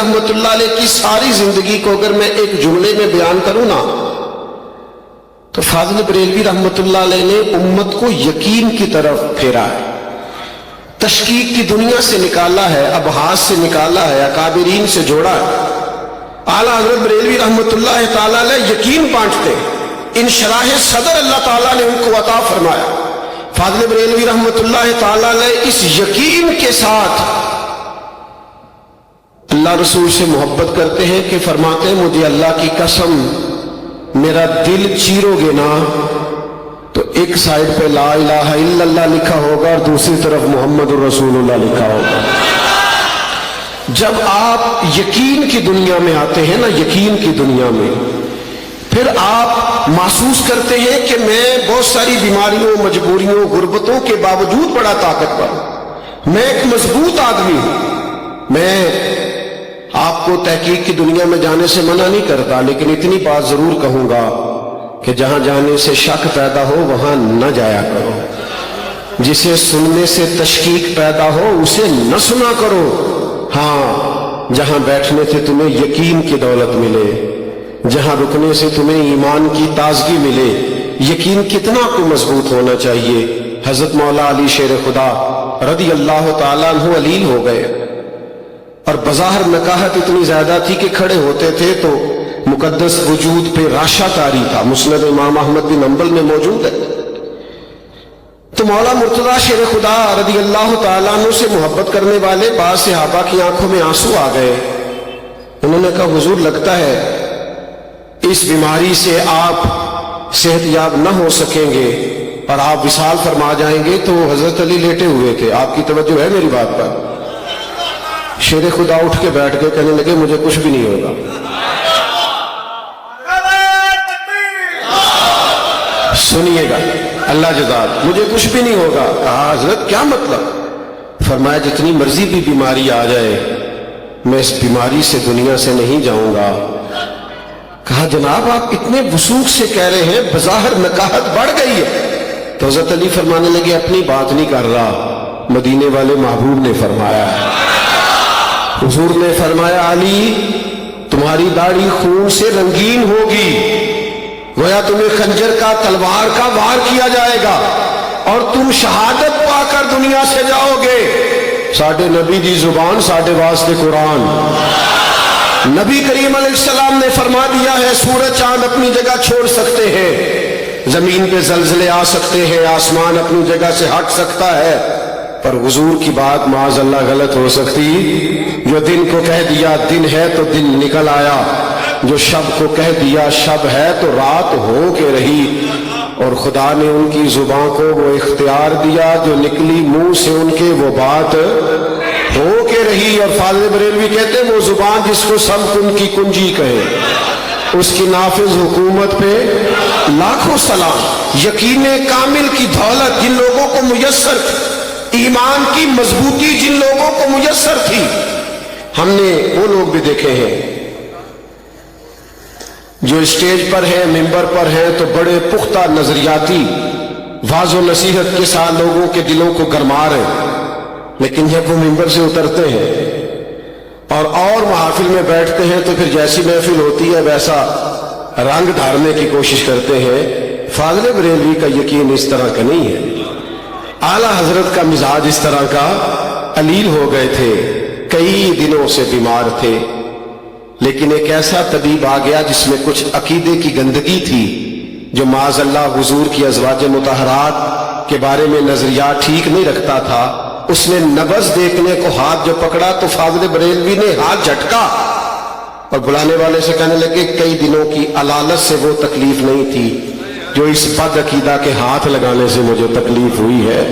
رحمۃ اللہ علیہ کی ساری زندگی کو اگر میں ایک جملے میں بیان کروں نا تو فاضل بریلوی رحمۃ اللہ علیہ نے امت کو یقین کی طرف پھیرا ہے، تشکیک کی دنیا سے نکالا ہے، ابحاث سے نکالا ہے، اکابرین سے جوڑا ہے۔ اعلیٰ حضرت بریلوی رحمۃ اللہ تعالیٰ علیہ یقین بانٹتے، انشراح صدر اللہ تعالیٰ نے ان کو عطا فرمایا۔ فاضل بریلوی رحمۃ اللہ تعالیٰ علیہ اس یقین کے ساتھ اللہ رسول سے محبت کرتے ہیں کہ فرماتے ہیں مجھے اللہ کی قسم میرا دل چیرو گے نا تو ایک سائڈ پہ لا الہ الا اللہ لکھا ہوگا اور دوسری طرف محمد الرسول اللہ لکھا ہوگا۔ جب آپ یقین کی دنیا میں آتے ہیں نا، یقین کی دنیا میں، پھر آپ محسوس کرتے ہیں کہ میں بہت ساری بیماریوں، مجبوریوں، غربتوں کے باوجود بڑا طاقتور ہوں، میں ایک مضبوط آدمی ہوں۔ میں آپ کو تحقیق کی دنیا میں جانے سے منع نہیں کرتا، لیکن اتنی بات ضرور کہوں گا کہ جہاں جانے سے شک پیدا ہو وہاں نہ جایا کرو، جسے سننے سے تشکیک پیدا ہو اسے نہ سنا کرو۔ ہاں، جہاں بیٹھنے سے تمہیں یقین کی دولت ملے، جہاں رکنے سے تمہیں ایمان کی تازگی ملے۔ یقین کتنا کو مضبوط ہونا چاہیے۔ حضرت مولا علی شیر خدا رضی اللہ تعالیٰ عنہ علیل ہو گئے اور بظاہر نکاحت اتنی زیادہ تھی کہ کھڑے ہوتے تھے تو مقدس وجود پہ راشا طاری تھا، مسند امام احمد بن حنبل میں موجود ہے۔ تو مولا مرتضیٰ شیر خدا رضی اللہ تعالیٰ عنہ سے محبت کرنے والے بعض صحابہ کی آنکھوں میں آنسو آ گئے۔ انہوں نے کہا حضور لگتا ہے اس بیماری سے آپ صحت یاب نہ ہو سکیں گے اور آپ وصال فرما جائیں گے۔ تو حضرت علی لیٹے ہوئے تھے، آپ کی توجہ ہے میری بات پر؟ شیر خدا اٹھ کے بیٹھ کے کہنے لگے مجھے کچھ بھی نہیں ہوگا۔ سنیے گا اللہ جزاک، مجھے کچھ بھی نہیں ہوگا۔ کہا حضرت کیا مطلب؟ فرمایا جتنی مرضی بھی بیماری آ جائے میں اس بیماری سے دنیا سے نہیں جاؤں گا۔ کہا جناب آپ اتنے وثوق سے کہہ رہے ہیں، بظاہر نکاحت بڑھ گئی ہے۔ تو حضرت علی فرمانے لگے اپنی بات نہیں کر رہا، مدینے والے محبوب نے فرمایا ہے۔ حضور نے فرمایا علی تمہاری داڑھی خون سے رنگین ہوگی، گویا تمہیں خنجر کا، تلوار کا وار کیا جائے گا اور تم شہادت پا کر دنیا سے جاؤ گے۔ ساڈے نبی دی زبان ساڈے واسطے قرآن۔ نبی کریم علیہ السلام نے فرما دیا ہے سورج چاند اپنی جگہ چھوڑ سکتے ہیں، زمین پہ زلزلے آ سکتے ہیں، آسمان اپنی جگہ سے ہٹ سکتا ہے، پر حضور کی بات معاذ اللہ غلط ہو سکتی۔ جو دن کو کہہ دیا دن ہے تو دن نکل آیا، جو شب کو کہہ دیا شب ہے تو رات ہو کے رہی، اور خدا نے ان کی زبان کو وہ اختیار دیا جو نکلی منہ سے ان کے وہ بات ہو کے رہی۔ اور فاضل بریلوی کہتے ہیں وہ زبان جس کو سب کن کی کنجی کہے، اس کی نافذ حکومت پہ لاکھوں سلام۔ یقین کامل کی دولت جن لوگوں کو میسر تھی، ایمان کی مضبوطی جن لوگوں کو میسر تھی، ہم نے وہ لوگ بھی دیکھے ہیں جو اسٹیج پر ہیں، ممبر پر ہیں تو بڑے پختہ نظریاتی واضح و نصیحت کے ساتھ لوگوں کے دلوں کو گرما رہے، لیکن جب وہ ممبر سے اترتے ہیں اور محافل میں بیٹھتے ہیں تو پھر جیسی محفل ہوتی ہے ویسا رنگ ڈھارنے کی کوشش کرتے ہیں۔ فاضل بریلوی کا یقین اس طرح کا نہیں ہے، اعلیٰ حضرت کا مزاج اس طرح کا علیل ہو گئے تھے، کئی دنوں سے بیمار تھے، لیکن ایک ایسا طبیب آ گیا جس میں کچھ عقیدے کی گندگی تھی، جو معاذ اللہ حضور کی ازواج مطہرات کے بارے میں نظریات ٹھیک نہیں رکھتا تھا۔ اس نے نبض دیکھنے کو ہاتھ جو پکڑا تو فاضل بریلوی نے ہاتھ جھٹکا اور بلانے والے سے کہنے لگے کئی دنوں کی علالت سے وہ تکلیف نہیں تھی جو اس بد عقیدہ کے ہاتھ لگانے سے مجھے تکلیف ہوئی ہے،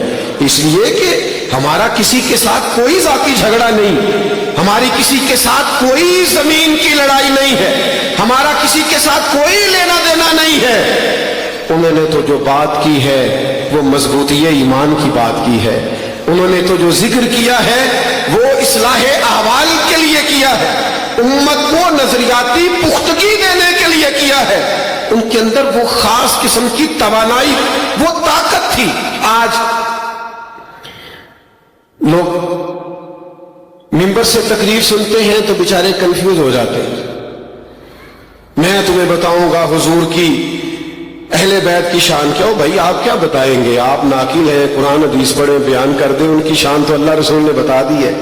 اس لیے کہ ہمارا کسی کے ساتھ کوئی ذاتی جھگڑا نہیں، ہماری کسی کے ساتھ کوئی زمین کی لڑائی نہیں ہے، ہمارا کسی کے ساتھ کوئی لینا دینا نہیں ہے۔ انہوں نے تو جو بات کی ہے وہ مضبوطی ایمان کی بات کی ہے، انہوں نے تو جو ذکر کیا ہے وہ اصلاح احوال کے لیے کیا ہے، امت کو نظریاتی پختگی دینے کے لیے کیا ہے۔ ان کے اندر وہ خاص قسم کی توانائی، وہ طاقت تھی۔ آج لوگ ممبر منبر سے تقریر سنتے ہیں تو بیچارے کنفیوز ہو جاتے ہیں. میں تمہیں بتاؤں گا حضور کی اہل بیت کی شان. کیا ہو بھائی آپ کیا بتائیں گے؟ آپ ناقل ہیں, قرآن حدیث پڑھیں, بیان کر دیں. ان کی شان تو اللہ رسول نے بتا دی ہے.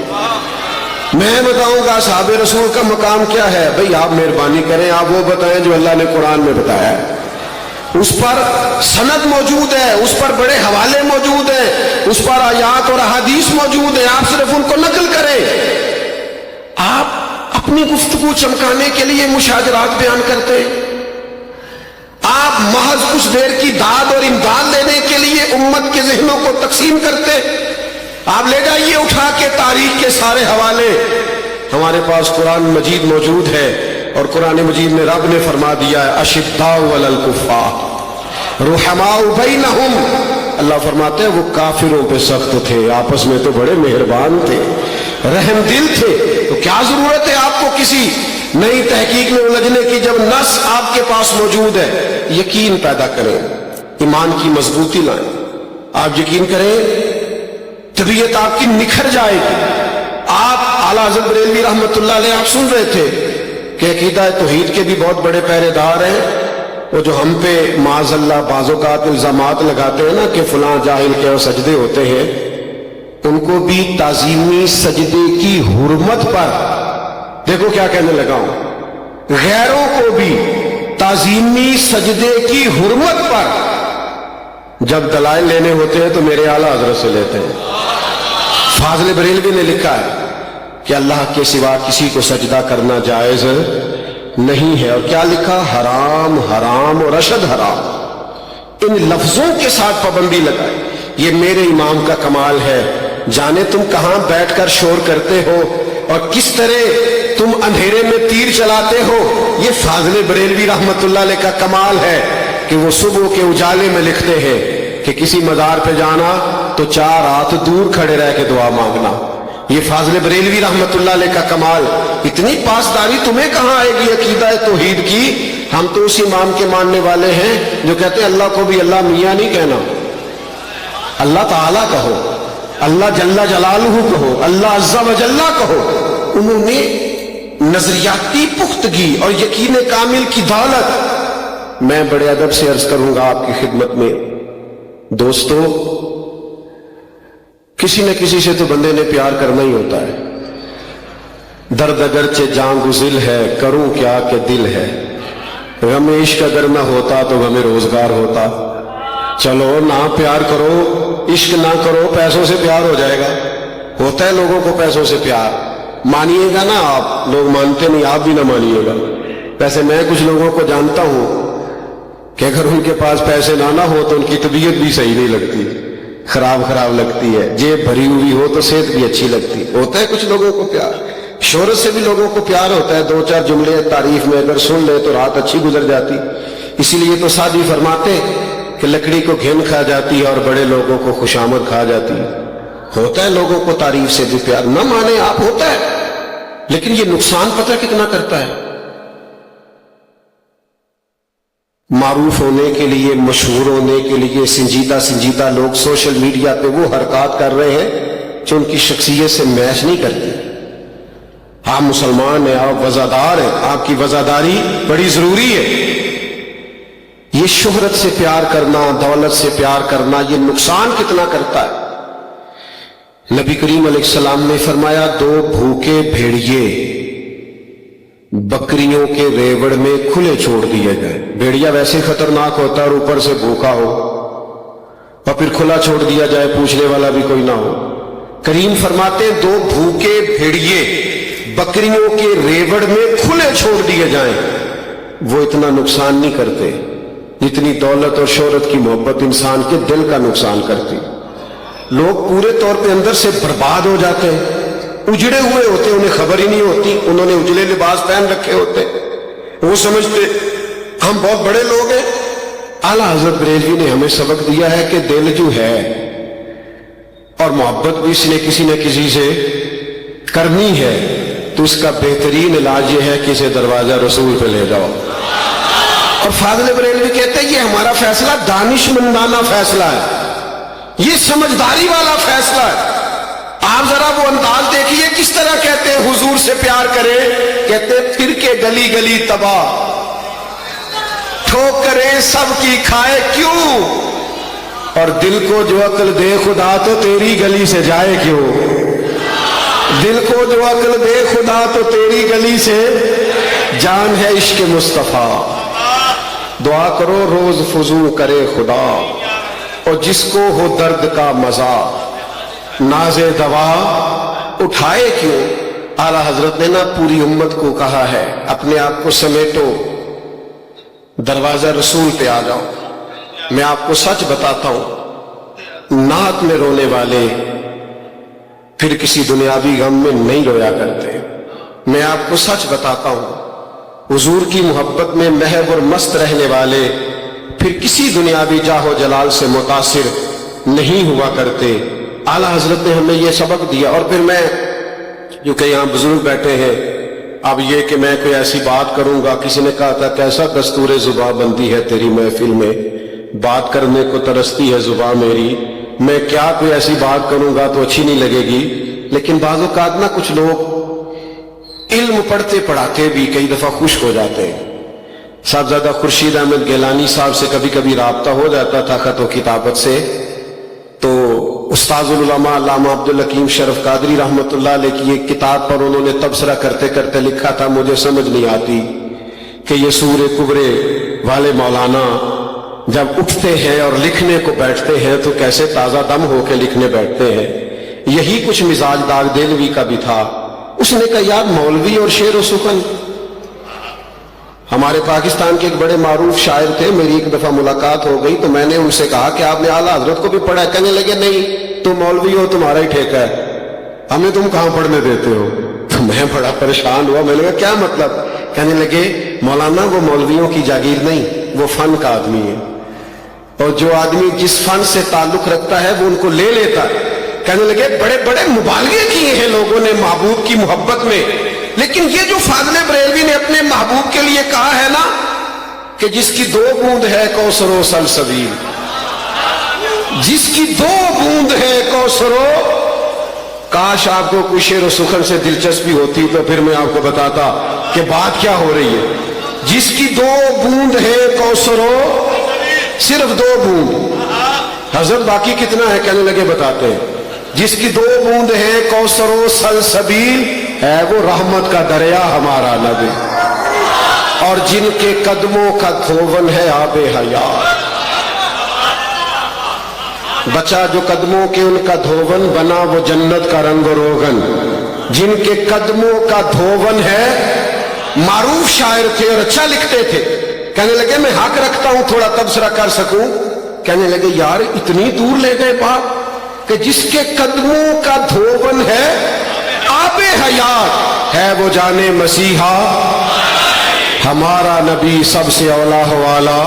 میں بتاؤں گا اصحاب رسول کا مقام کیا ہے. بھئی آپ مہربانی کریں, آپ وہ بتائیں جو اللہ نے قرآن میں بتایا ہے. اس پر سند موجود ہے, اس پر بڑے حوالے موجود ہیں, اس پر آیات اور احادیث موجود ہیں. آپ صرف ان کو نقل کریں. آپ اپنی گفتگو چمکانے کے لیے مشاجرات بیان کرتے ہیں. آپ محض کچھ دیر کی داد اور امداد لینے کے لیے امت کے ذہنوں کو تقسیم کرتے. آپ لے جائیے اٹھا کے تاریخ کے سارے حوالے. ہمارے پاس قرآن مجید موجود ہے, اور قرآن مجید میں رب نے فرما دیا ہے اشداء علی الکفار رحماء بینہم. اللہ فرماتے ہیں وہ کافروں پہ سخت تھے, آپس میں تو بڑے مہربان تھے, رحم دل تھے. تو کیا ضرورت ہے آپ کو کسی نئی تحقیق میں الجھنے کی, جب نص آپ کے پاس موجود ہے. یقین پیدا کریں, ایمان کی مضبوطی لائیں. آپ یقین کریں, طبیعت آپ کی نکھر جائے گی. آپ اعلیٰ حضرت بریلوی رحمۃ اللہ علیہ آپ سن رہے تھے کہ عقیدہ توحید کے بھی بہت بڑے پہرے دار ہیں. وہ جو ہم پہ معاذ اللہ بعض اوقات الزامات لگاتے ہیں نا کہ فلاں جاہل کے اور سجدے ہوتے ہیں, ان کو بھی تعظیمی سجدے کی حرمت پر دیکھو کیا کہنے لگا ہوں, غیروں کو بھی تعظیمی سجدے کی حرمت پر جب دلائل لینے ہوتے ہیں تو میرے اعلیٰ حضرت سے لیتے ہیں. فاضل بریلوی نے لکھا ہے کہ اللہ کے سوا کسی کو سجدہ کرنا جائز نہیں ہے. اور کیا لکھا؟ حرام حرام اور اشد حرام. ان لفظوں کے ساتھ پابندی لگائے. یہ میرے امام کا کمال ہے. جانے تم کہاں بیٹھ کر شور کرتے ہو اور کس طرح تم اندھیرے میں تیر چلاتے ہو. یہ فاضل بریلوی رحمت اللہ علیہ کا کمال ہے کہ وہ صبح کے اجالے میں لکھتے ہیں کہ کسی مزار پہ جانا تو 4 ہاتھ دور کھڑے رہ کے دعا مانگنا. یہ فاضل بریلوی رحمت اللہ علیہ کا کمال. اتنی پاسداری تمہیں کہاں آئے گی عقیدہ توحید کی؟ ہم تو اس امام کے ماننے والے ہیں جو کہتے ہیں اللہ کو بھی اللہ میاں نہیں کہنا, اللہ تعالیٰ کہو, اللہ جل جلالہ کہو, اللہ عز و جل کہو. انہوں نے نظریاتی پختگی اور یقین کامل کی دولت. میں بڑے ادب سے عرض کروں گا آپ کی خدمت میں, دوستو, کسی نہ کسی سے تو بندے نے پیار کرنا ہی ہوتا ہے. درد اگرچہ جان گزل ہے, کروں کیا کہ دل ہے. غم عشق اگر نہ ہوتا تو غم روزگار ہوتا. چلو نہ پیار کرو, عشق نہ کرو, پیسوں سے پیار ہو جائے گا. ہوتا ہے لوگوں کو پیسوں سے پیار, مانیے گا نا آپ, لوگ مانتے نہیں, آپ بھی نہ مانیے گا. ویسے میں کچھ لوگوں کو جانتا ہوں کہ اگر ان کے پاس پیسے نہ ہو تو ان کی طبیعت بھی صحیح نہیں لگتی, خراب لگتی ہے. جیب بھری ہوئی ہو تو صحت بھی اچھی لگتی. ہوتا ہے کچھ لوگوں کو پیار. شہرت سے بھی لوگوں کو پیار ہوتا ہے, 2-4 جملے تعریف میں اگر سن لے تو رات اچھی گزر جاتی. اسی لیے تو سعدی فرماتے کہ لکڑی کو گھن کھا جاتی ہے اور بڑے لوگوں کو خوشامد کھا جاتی ہے. ہوتا ہے لوگوں کو تعریف سے بھی پیار, نہ مانے آپ, ہوتا ہے. لیکن یہ نقصان پتہ کتنا کرتا ہے. معروف ہونے کے لیے, مشہور ہونے کے لیے سنجیدہ لوگ سوشل میڈیا پہ وہ حرکات کر رہے ہیں جو ان کی شخصیت سے میچ نہیں کرتی. آپ مسلمان ہیں, آپ وزادار ہیں, آپ کی وزاداری بڑی ضروری ہے. یہ شہرت سے پیار کرنا, دولت سے پیار کرنا, یہ نقصان کتنا کرتا ہے. نبی کریم علیہ السلام نے فرمایا 2 بھوکے بھیڑیے بکریوں کے ریوڑ میں کھلے چھوڑ دیے گئے. بھیڑیا ویسے خطرناک ہوتا ہے اور اوپر سے بھوکا ہو اور پھر کھلا چھوڑ دیا جائے, پوچھنے والا بھی کوئی نہ ہو. کریم فرماتے 2 بھوکے بھیڑیے بکریوں کے ریوڑ میں کھلے چھوڑ دیے جائیں, وہ اتنا نقصان نہیں کرتے جتنی دولت اور شہرت کی محبت انسان کے دل کا نقصان کرتی. لوگ پورے طور پہ اندر سے برباد ہو جاتے ہیں, اجڑے ہوئے ہوتے, انہیں خبر ہی نہیں ہوتی. انہوں نے اجلے لباس پہن رکھے ہوتے, وہ سمجھتے ہم بہت بڑے لوگ ہیں. اعلیٰ حضرت بریلوی نے ہمیں سبق دیا ہے کہ دل جو ہے اور محبت بھی اس نے کسی نہ کسی سے کرنی ہے تو اس کا بہترین علاج یہ ہے کہ اسے دروازہ رسول پہ لے جاؤ. اور فاضل بریلوی کہتے ہیں یہ ہمارا فیصلہ دانشمندانہ فیصلہ ہے, یہ سمجھداری والا فیصلہ ہے. آپ ذرا وہ انداز دیکھیے کہ کس طرح کہتے ہیں حضور سے پیار کرے؟ کہتے پھر کے گلی گلی تباہ، ٹھوکریں سب کی کھائے کیوں، اور دل کو جو عقل دے خدا تو تیری گلی سے جائے کیوں، دل کو جو عقل دے خدا تو تیری گلی سے، جان ہے عشق مصطفیٰ، دعا کرو روز فضو کرے خدا، اور جس کو ہو درد کا مزہ ناز دوا اٹھائے کیوں۔ اعلیٰ حضرت نے نا پوری امت کو کہا ہے اپنے آپ کو سمیٹو، دروازہ رسول پہ آ جاؤ۔ میں آپ کو سچ بتاتا ہوں، نعت میں رونے والے پھر کسی دنیاوی غم میں نہیں رویا کرتے۔ میں آپ کو سچ بتاتا ہوں، حضور کی محبت میں محو اور مست رہنے والے پھر کسی دنیاوی جاہ و جلال سے متاثر نہیں ہوا کرتے۔ اعلیٰ حضرت نے ہمیں یہ سبق دیا۔ اور پھر میں جو کہ یہاں بزرگ بیٹھے ہیں، اب یہ کہ میں کوئی ایسی بات کروں گا، کسی نے کہا تھا کیسا دستور زباں بندی ہے تیری محفل میں، بات کرنے کو ترستی ہے زباں میری، میں کیا کوئی ایسی بات کروں گا تو اچھی نہیں لگے گی۔ لیکن بعض اوقات نا کچھ لوگ علم پڑھتے پڑھاتے بھی کئی دفعہ خشک ہو جاتے ہیں۔ صاحبزادہ خورشید احمد گیلانی صاحب سے کبھی کبھی رابطہ ہو جاتا تھا خط و کتابت سے، تو استاذ العلماء علامہ عبدالحکیم شرف قادری رحمۃ اللہ علیہ کی ایک کتاب پر انہوں نے تبصرہ کرتے کرتے لکھا تھا، مجھے سمجھ نہیں آتی کہ یہ سورہ کبرے والے مولانا جب اٹھتے ہیں اور لکھنے کو بیٹھتے ہیں تو کیسے تازہ دم ہو کے لکھنے بیٹھتے ہیں۔ یہی کچھ مزاج داغ دہلوی کا بھی تھا۔ اس نے کہا یار مولوی اور شعر و سخن، ہمارے پاکستان کے ایک بڑے معروف شاعر تھے، میری ایک دفعہ ملاقات ہو گئی تو میں نے ان سے کہا کہ آپ نے اعلیٰ حضرت کو بھی پڑھا ہے؟ کہنے لگے نہیں، تم مولوی ہو تمہارا ہی ٹھیکہ ہے، ہمیں تم کہاں پڑھنے دیتے ہو؟ تو میں بڑا پریشان ہوا، میں نے کہا کیا مطلب؟ کہنے لگے مولانا وہ مولویوں کی جاگیر نہیں، وہ فن کا آدمی ہے، اور جو آدمی جس فن سے تعلق رکھتا ہے وہ ان کو لے لیتا ہے۔ کہنے لگے بڑے بڑے مبالغے کیے ہیں لوگوں نے محبوب کی محبت میں، لیکن یہ جو فاضل بریلوی نے اپنے محبوب کے لیے کہا ہے نا کہ جس کی 2 بوند ہے کوثر و سلسبیل، جس کی 2 بوند ہے کوثر و، کاش آپ کو کوئی شعر و سخن سے دلچسپی ہوتی تو پھر میں آپ کو بتاتا کہ بات کیا ہو رہی ہے۔ جس کی 2 بوند ہے کوثر و، صرف 2 بوند، حضرت باقی کتنا ہے؟ کہنے لگے بتاتے ہیں، جس کی 2 بوند ہے کوثر و سلسبیل ہے وہ رحمت کا دریا ہمارا نبی، اور جن کے قدموں کا دھون ہے آب حیات، بچا جو قدموں کے ان کا دھون بنا وہ جنت کا رنگ و روغن، جن کے قدموں کا دھون ہے۔ معروف شاعر تھے اور اچھا لکھتے تھے۔ کہنے لگے میں حق رکھتا ہوں تھوڑا تبصرہ کر سکوں؟ کہنے لگے یار اتنی دور لے گئے بات کہ جس کے قدموں کا دھون ہے آب حیات، ہے وہ جانے مسیحا ہمارا نبی سب سے اولا ہو والا،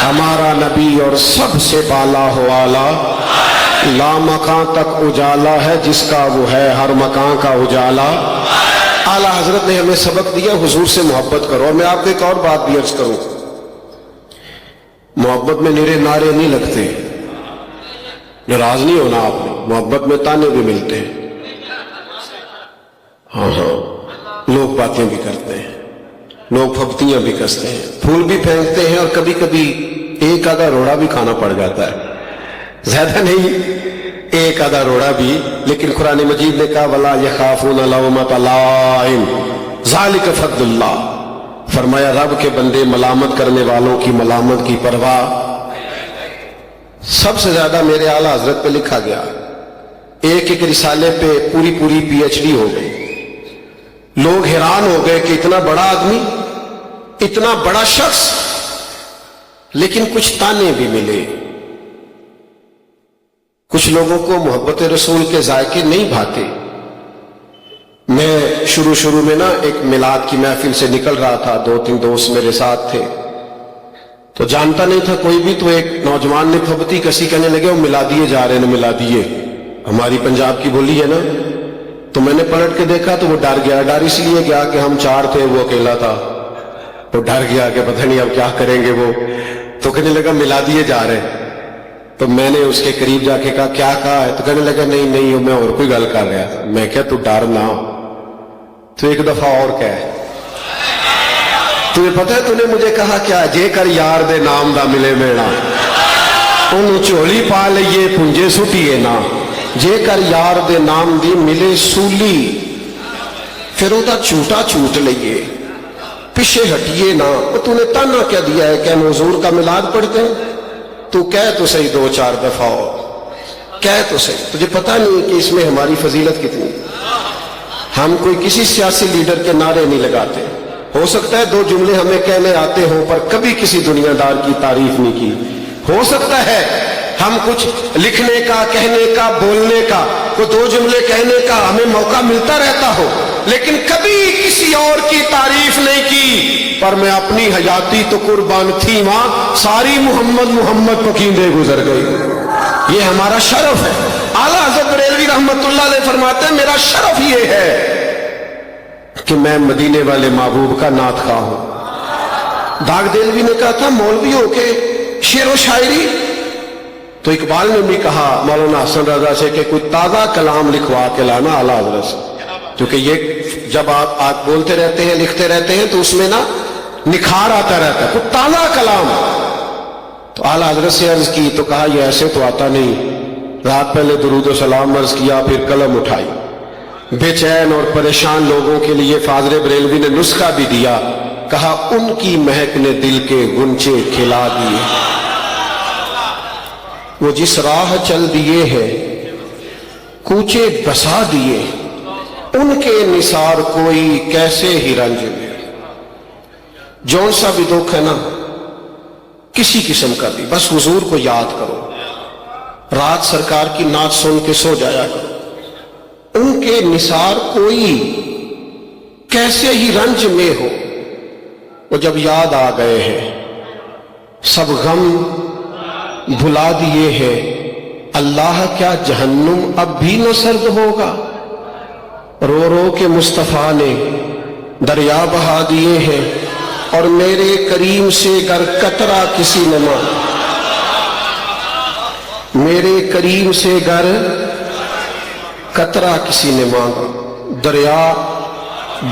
ہمارا نبی اور سب سے بالا ہو والا، لا مکان تک اجالا ہے جس کا وہ ہے ہر مکان کا اجالا۔ اعلیٰ حضرت نے ہمیں سبق دیا حضور سے محبت کرو۔ اور میں آپ کو ایک اور بات بھی عرض کروں، محبت میں نرے نعرے نہیں لگتے، ناراض نہیں ہونا آپ نے، محبت میں تانے بھی ملتے ہیں، ہاں لوگ باتیں بھی کرتے ہیں، لوگ پھپتیاں بھی کستے ہیں، پھول بھی پھینکتے ہیں، اور کبھی کبھی ایک آدھا روڑا بھی کھانا پڑ جاتا ہے، زیادہ نہیں ایک آدھا روڑا بھی۔ لیکن قرآن مجید نے کہا وَلَا يَخَافُونَ لَوْمَةَ لَائِمٍ ذَلِكَ فَضْلُ اللَّهِ، فرمایا رب کے بندے ملامت کرنے والوں کی ملامت کی پرواہ۔ سب سے زیادہ میرے اعلیٰ حضرت پہ لکھا گیا، ایک ایک رسالے پہ پوری پوری PhD ہو گئی۔ لوگ حیران ہو گئے کہ اتنا بڑا آدمی، اتنا بڑا شخص، لیکن کچھ تانے بھی ملے۔ کچھ لوگوں کو محبت رسول کے ذائقے نہیں بھاتے۔ میں شروع میں نا ایک میلاد کی محفل سے نکل رہا تھا، 2-3 دوست میرے ساتھ تھے، تو جانتا نہیں تھا کوئی بھی، تو ایک نوجوان نے پھپتی کسی کہنے لگے وہ ملادیے جا رہے ہیں، ملادیے ہماری پنجاب کی بولی ہے نا۔ تو میں نے پلٹ کے دیکھا تو وہ ڈر گیا۔ ڈر اس لیے گیا کہ ہم 4 تھے، وہ اکیلا تھا، وہ ڈر گیا کہ پتہ نہیں اب کیا کریں گے وہ، تو کہنے لگا ملادیے جا رہے ہیں۔ تو میں نے اس کے قریب جا کے کہا کیا کہا ہے؟ تو کہنے لگا نہیں نہیں میں اور کوئی گل کر رہا تھا۔ میں کہا تو ڈر نہ تو ایک دفعہ اور کہے تمہیں پتہ ہے تو نے مجھے کہا کیا جے کر یار دے نام دا ملے میڑا انہوں چولی پا لئیے پنجے سٹیے نا جے کر یار دے نام دی ملے سولی پھر وہ دا چھوٹا چھوٹ لئیے پیچھے ہٹیے نا تو نے تانا کیا دیا ہے کہ حضور کا میلاد پڑھتے ہیں تو کہہ تو صحیح 2-4 دفعہ ہو کہہ تو صحیح تجھے پتہ نہیں کہ اس میں ہماری فضیلت کتنی ہم کوئی کسی سیاسی لیڈر کے نعرے نہیں لگاتے ہو سکتا ہے 2 جملے ہمیں کہنے آتے ہوں پر کبھی کسی دنیا دار کی تعریف نہیں کی ہو سکتا ہے ہم کچھ لکھنے کا کہنے کا بولنے کا کوئی 2 جملے کہنے کا ہمیں موقع ملتا رہتا ہو لیکن کبھی کسی اور کی تعریف نہیں کی پر میں اپنی حیاتی تو قربان تھی وہاں ساری محمد پکیندے گزر گئی یہ ہمارا شرف ہے اعلیٰ حضرت بریلوی رحمت اللہ علیہ فرماتے ہیں میرا شرف یہ ہے کہ میں مدینے والے محبوب کا نعت خواہ ہوں داغ دہلوی نے کہا تھا مولوی ہو کے شعر و شاعری تو اقبال نے بھی کہا مولانا حسن رضا سے کہ کوئی تازہ کلام لکھوا کے لانا اعلیٰ حضرت سے کیونکہ یہ جب آپ بولتے رہتے ہیں لکھتے رہتے ہیں تو اس میں نا نکھار آتا رہتا ہے کوئی تازہ کلام تو اعلیٰ حضرت سے عرض کی تو کہا یہ ایسے تو آتا نہیں رات پہلے درود و سلام عرض کیا پھر قلم اٹھائی بے چین اور پریشان لوگوں کے لیے فاضل بریلوی نے نسخہ بھی دیا کہا ان کی مہک نے دل کے غنچے کھلا دیے وہ جس راہ چل دیے ہیں کوچے بسا دیے ان کے نثار کوئی کیسے ہی رنج میں جون سا بھی دکھ ہے نا کسی قسم کا بھی بس حضور کو یاد کرو رات سرکار کی نعت سن کے سو جایا کرو ان کے نثار کوئی کیسے ہی رنج میں ہو وہ جب یاد آ گئے ہیں سب غم بھلا دیے ہیں اللہ کیا جہنم اب بھی نہ سرد ہوگا رو رو کے مصطفیٰ نے دریا بہا دیے ہیں اور میرے کریم سے گر قطرہ کسی نے مانگا میرے کریم سے گر قطرہ کسی نے مانگا دریا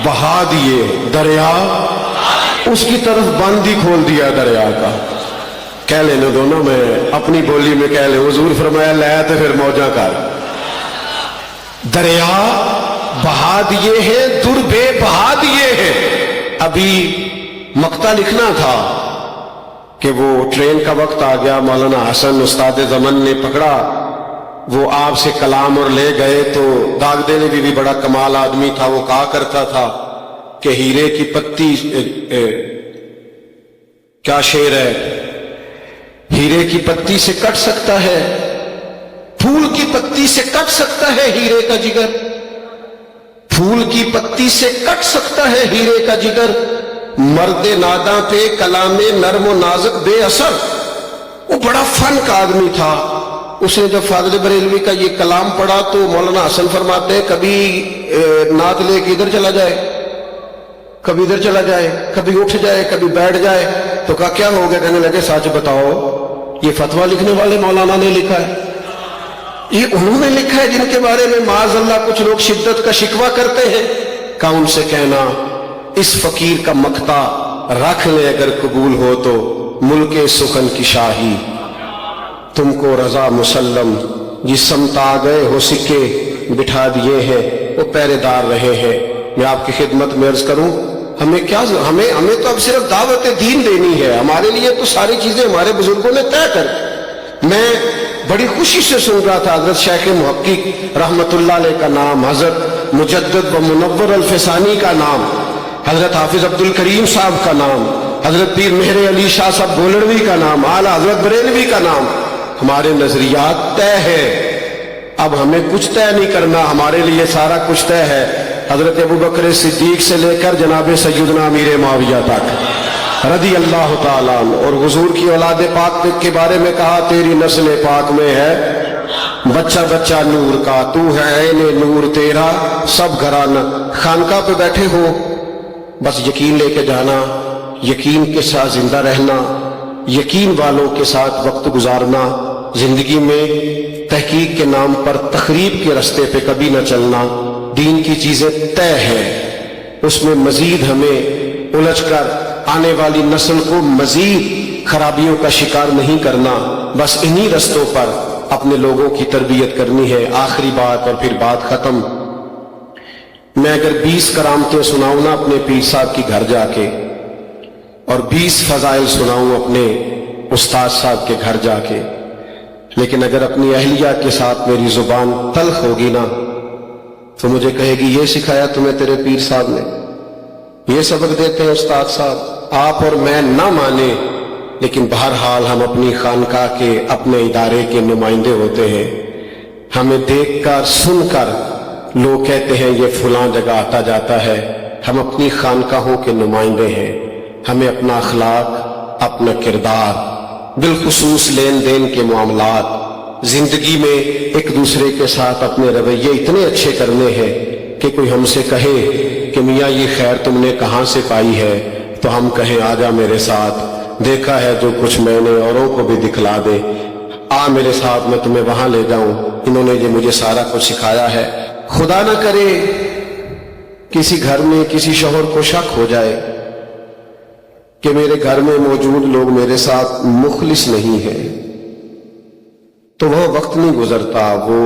بہا دیے دریا اس کی طرف بند ہی کھول دیا دریا کا کہہ لینے دو نا میں اپنی بولی میں کہہ لے حضور فرمایا لے تو پھر موجہ کر دریا بہا دیے ہیں در بے بہا دیے ہیں ابھی مقطع لکھنا تھا کہ وہ ٹرین کا وقت آ گیا مولانا حسن استاد زمن نے پکڑا وہ آپ سے کلام اور لے گئے تو داغ دہلوی بھی بڑا کمال آدمی تھا وہ کہا کرتا تھا کہ ہیرے کی پتی کیا شعر ہے ہیرے کی پتی سے کٹ سکتا ہے پھول کی پتی سے کٹ سکتا ہے ہیرے کا جگر پھول کی پتی سے کٹ سکتا ہے ہیرے کا جگر مرد ناداں پہ کلام نرم و نازک بے اثر وہ بڑا فن کا آدمی تھا اس نے جب فاضل بریلوی کا یہ کلام پڑھا تو مولانا حسن فرماتے ہیں کبھی نعت لے کے ادھر چلا جائے کبھی ادھر چلا جائے کبھی اٹھ جائے کبھی بیٹھ جائے تو کہا کیا ہو گیا کہنے لگے سچ بتاؤ یہ فتویٰ لکھنے والے مولانا نے لکھا ہے یہ انہوں نے لکھا ہے جن کے بارے میں معاذ اللہ کچھ لوگ شدت کا شکوہ کرتے ہیں کہ ان سے کہنا اس فقیر کا مقطع رکھ لے اگر قبول ہو تو ملک سخن کی شاہی تم کو رضا مسلم جس سمت آ گئے ہو سکے بٹھا دیے ہیں وہ پہرے دار رہے ہیں میں آپ کی خدمت میں عرض کروں ہمیں کیا ہمیں تو اب صرف دعوت دین دینی ہے ہمارے لیے تو ساری چیزیں ہمارے بزرگوں نے طے کر میں بڑی خوشی سے سن رہا تھا حضرت شیخ محقق رحمت اللہ علیہ کا نام حضرت مجدد و منور الفسانی کا نام حضرت حافظ عبد الکریم صاحب کا نام حضرت پیر مہر علی شاہ صاحب گولڑوی کا نام اعلیٰ حضرت بریلوی کا نام ہمارے نظریات طے ہے اب ہمیں کچھ طے نہیں کرنا ہمارے لیے سارا کچھ طے ہے حضرت ابو بکر صدیق سے لے کر جناب سیدنا امیر معاویہ تک رضی اللہ تعالیٰ عنہ اور حضور کی اولاد پاک کے بارے میں کہا تیری نسل پاک میں ہے بچہ بچہ نور کا تو ہے عین نور تیرا سب گھرانہ خانقاہ پہ بیٹھے ہو بس یقین لے کے جانا یقین کے ساتھ زندہ رہنا یقین والوں کے ساتھ وقت گزارنا زندگی میں تحقیق کے نام پر تخریب کے راستے پہ کبھی نہ چلنا. دین کی چیزیں طے ہیں، اس میں مزید ہمیں الجھ کر آنے والی نسل کو مزید خرابیوں کا شکار نہیں کرنا. بس انہی رستوں پر اپنے لوگوں کی تربیت کرنی ہے. آخری بات اور پھر بات ختم. میں اگر 20 کرامتیں سناؤں نا اپنے پیر صاحب کی گھر جا کے، اور 20 فضائل سناؤں اپنے استاد صاحب کے گھر جا کے، لیکن اگر اپنی اہلیہ کے ساتھ میری زبان تلخ ہوگی نا تو مجھے کہے گی یہ سکھایا تمہیں تیرے پیر صاحب نے، یہ سبق دیتے ہیں استاد صاحب. آپ اور میں نہ مانیں، لیکن بہرحال ہم اپنی خانقاہ کے اپنے ادارے کے نمائندے ہوتے ہیں. ہمیں دیکھ کر سن کر لوگ کہتے ہیں یہ فلاں جگہ آتا جاتا ہے. ہم اپنی خانقاہوں کے نمائندے ہیں. ہمیں اپنا اخلاق، اپنا کردار، بالخصوص لین دین کے معاملات، زندگی میں ایک دوسرے کے ساتھ اپنے رویے اتنے اچھے کرنے ہیں کہ کوئی ہم سے کہے کہ میاں یہ خیر تم نے کہاں سے پائی ہے، تو ہم کہیں آ جا میرے ساتھ، دیکھا ہے جو کچھ میں نے اوروں کو بھی دکھلا دے، آ میرے ساتھ میں تمہیں وہاں لے جاؤں، انہوں نے یہ مجھے سارا کچھ سکھایا ہے. خدا نہ کرے کسی گھر میں کسی شوہر کو شک ہو جائے کہ میرے گھر میں موجود لوگ میرے ساتھ مخلص نہیں ہیں، تو وہ وقت نہیں گزرتا، وہ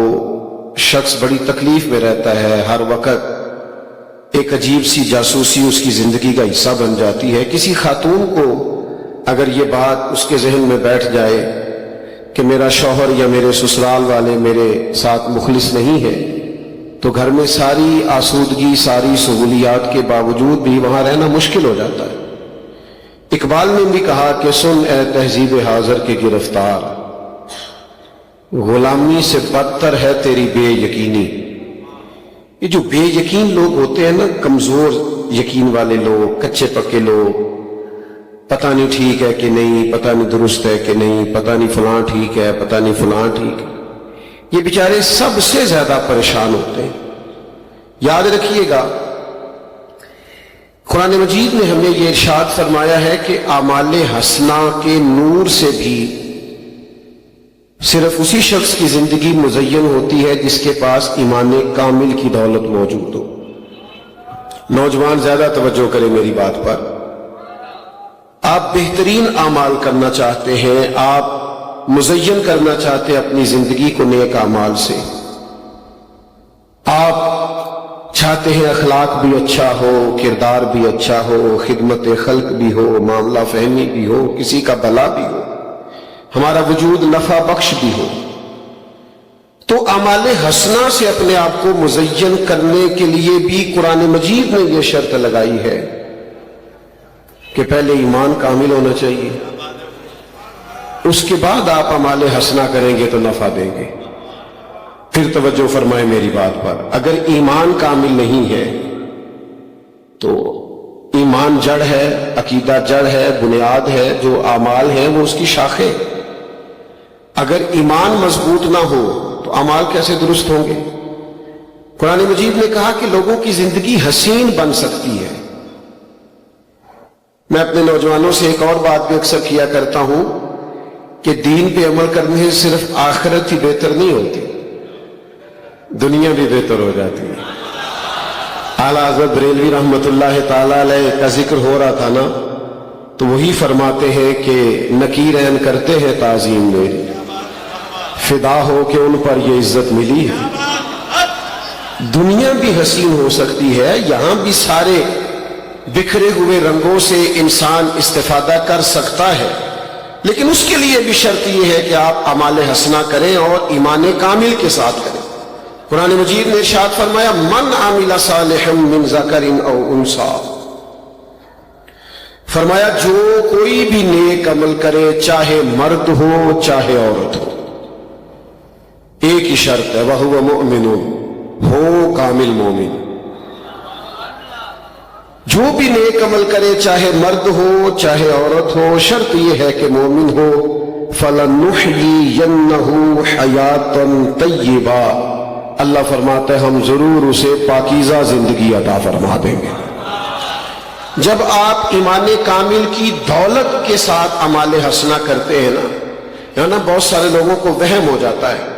شخص بڑی تکلیف میں رہتا ہے. ہر وقت ایک عجیب سی جاسوسی اس کی زندگی کا حصہ بن جاتی ہے. کسی خاتون کو اگر یہ بات اس کے ذہن میں بیٹھ جائے کہ میرا شوہر یا میرے سسرال والے میرے ساتھ مخلص نہیں ہے، تو گھر میں ساری آسودگی، ساری سہولیات کے باوجود بھی وہاں رہنا مشکل ہو جاتا ہے. اقبال نے بھی کہا کہ سن اے تہذیب حاضر کے گرفتار، غلامی سے بدتر ہے تیری بے یقینی. یہ جو بے یقین لوگ ہوتے ہیں نا، کمزور یقین والے لوگ، کچے پکے لوگ، پتہ نہیں ٹھیک ہے کہ نہیں، پتہ نہیں درست ہے کہ نہیں، پتہ نہیں فلاں ٹھیک ہے، پتہ نہیں فلاں ٹھیک ہے، یہ بیچارے سب سے زیادہ پریشان ہوتے ہیں. یاد رکھیے گا، قرآن مجید نے ہمیں یہ ارشاد فرمایا ہے کہ اعمال حسنہ کے نور سے بھی صرف اسی شخص کی زندگی مزین ہوتی ہے جس کے پاس ایمان کامل کی دولت موجود ہو. نوجوان زیادہ توجہ کریں میری بات پر. آپ بہترین اعمال کرنا چاہتے ہیں، آپ مزین کرنا چاہتے ہیں اپنی زندگی کو نیک اعمال سے، آپ چاہتے ہیں اخلاق بھی اچھا ہو، کردار بھی اچھا ہو، خدمت خلق بھی ہو، معاملہ فہمی بھی ہو، کسی کا بھلا بھی ہو، ہمارا وجود نفع بخش بھی ہو، تو اعمال حسنہ سے اپنے آپ کو مزین کرنے کے لیے بھی قرآن مجید نے یہ شرط لگائی ہے کہ پہلے ایمان کامل ہونا چاہیے، اس کے بعد آپ اعمال حسنہ کریں گے تو نفع دیں گے. پھر توجہ فرمائیں میری بات پر. اگر ایمان کامل نہیں ہے تو ایمان جڑ ہے، عقیدہ جڑ ہے، بنیاد ہے، جو اعمال ہیں وہ اس کی شاخیں. اگر ایمان مضبوط نہ ہو تو اعمال کیسے درست ہوں گے؟ قرآن مجید نے کہا کہ لوگوں کی زندگی حسین بن سکتی ہے. میں اپنے نوجوانوں سے ایک اور بات بھی اکثر کیا کرتا ہوں کہ دین پہ عمل کرنے سے صرف آخرت ہی بہتر نہیں ہوتی، دنیا بھی بہتر ہو جاتی ہے. اعلیٰ حضرت بریلوی رحمۃ اللہ تعالی علیہ کا ذکر ہو رہا تھا نا، تو وہی فرماتے ہیں کہ نکیرین کرتے ہیں تعظیم میری، فدا ہو کہ ان پر یہ عزت ملی ہے. دنیا بھی حسین ہو سکتی ہے، یہاں بھی سارے بکھرے ہوئے رنگوں سے انسان استفادہ کر سکتا ہے، لیکن اس کے لیے بھی شرط یہ ہے کہ آپ اعمال حسنہ کریں اور ایمان کامل کے ساتھ کریں. قرآن مجید نے ارشاد فرمایا من عمل صالحا من ذکر او انثی، فرمایا جو کوئی بھی نیک عمل کرے، چاہے مرد ہو چاہے عورت ہو، ایک ہی شرط ہے وَهُوَ مُؤْمِنٌ، ہو کامل مومن. جو بھی نیک عمل کرے چاہے مرد ہو چاہے عورت ہو، شرط یہ ہے کہ مومن ہو. فَلَنُحْيِيَنَّهُ حَيَاةً طَيِّبَةً، اللہ فرماتا ہے ہم ضرور اسے پاکیزہ زندگی عطا فرما دیں گے. جب آپ ایمان کامل کی دولت کے ساتھ اعمال حسنہ کرتے ہیں نا، یا نا بہت سارے لوگوں کو وہم ہو جاتا ہے.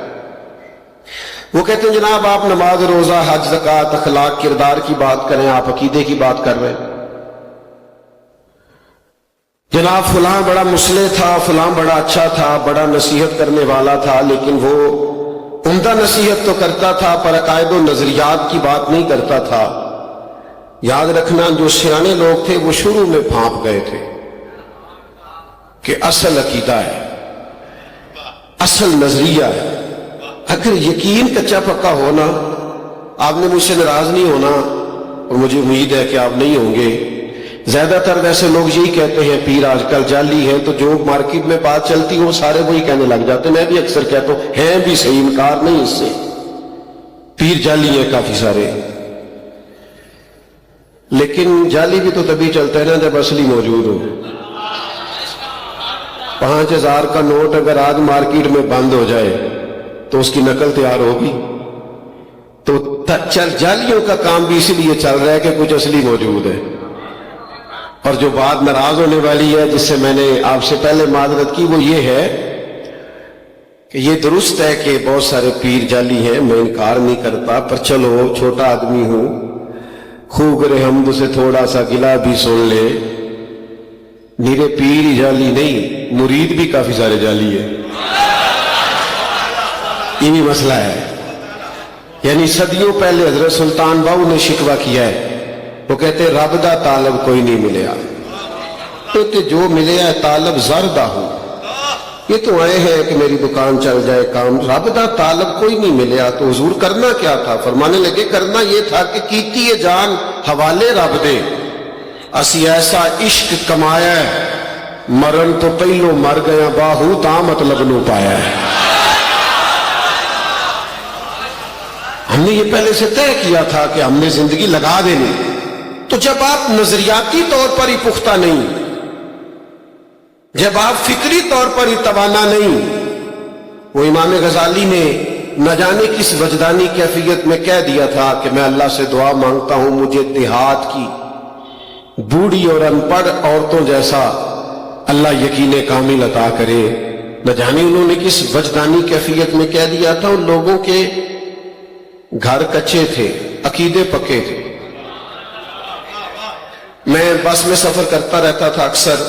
وہ کہتے ہیں جناب آپ نماز روزہ حج زکوٰۃ اخلاق کردار کی بات کریں، آپ عقیدے کی بات کر رہے ہیں. جناب فلاں بڑا مصلح تھا، فلاں بڑا اچھا تھا، بڑا نصیحت کرنے والا تھا، لیکن وہ عمدہ نصیحت تو کرتا تھا پر عقائد و نظریات کی بات نہیں کرتا تھا. یاد رکھنا جو سیانے لوگ تھے وہ شروع میں پھانپ گئے تھے کہ اصل عقیدہ ہے، اصل نظریہ ہے. اگر یقین کچا پکا ہونا، آپ نے مجھ سے ناراض نہیں ہونا اور مجھے امید ہے کہ آپ نہیں ہوں گے. زیادہ تر ویسے لوگ یہی کہتے ہیں پیر آج کل جعلی ہیں، تو جو مارکیٹ میں بات چلتی وہ سارے وہی کہنے لگ جاتے ہیں. میں بھی اکثر کہتا ہوں ہیں بھی صحیح، انکار نہیں اس سے، پیر جعلی ہیں کافی سارے. لیکن جعلی بھی تو تبھی چلتا ہے نا جب اصلی موجود ہو. 5000 کا نوٹ اگر آج مارکیٹ میں بند ہو جائے تو اس کی نقل تیار ہوگی. تو جعلیوں کا کام بھی اسی لیے چل رہا ہے کہ کچھ اصلی موجود ہے. اور جو بات ناراض ہونے والی ہے جس سے میں نے آپ سے پہلے معذرت کی وہ یہ ہے کہ یہ درست ہے کہ بہت سارے پیر جعلی ہیں، میں انکار نہیں کرتا، پر چلو چھوٹا آدمی ہوں، خوب کرے حمد سے تھوڑا سا گلا بھی سن لے. میرے پیر ہی جعلی نہیں، مرید بھی کافی سارے جعلی ہیں. یہ بھی مسئلہ ہے. یعنی صدیوں پہلے حضرت سلطان باہو نے شکوہ کیا ہے. وہ کہتے رب دا طالب کوئی نہیں ملیا، تو جو ملیا طالب زردہ ہو. یہ تو آئے ہیں کہ میری دکان چل جائے کام، رب دا طالب کوئی نہیں ملیا. تو حضور کرنا کیا تھا؟ فرمانے لگے کرنا یہ تھا کہ کیتی جان حوالے رب دے، اسی ایسا عشق کمایا ہے، مرن تو پہلو مر گیا باہو تا مطلب نو پایا ہے. ہم نے یہ پہلے سے طے کیا تھا کہ ہم نے زندگی لگا دینی. تو جب آپ نظریاتی طور پر ہی پختہ نہیں، جب آپ فکری طور پر ہی توانا نہیں، وہ امام غزالی نے نہ جانے کس وجدانی کیفیت میں کہہ دیا تھا کہ میں اللہ سے دعا مانگتا ہوں مجھے دیہات کی بوڑھی اور ان پڑھ عورتوں جیسا اللہ یقین کامل عطا کرے. نہ جانے انہوں نے کس وجدانی کیفیت میں کہہ دیا تھا. ان لوگوں کے گھر کچے تھے، عقیدے پکے تھے. میں بس میں سفر کرتا رہتا تھا اکثر،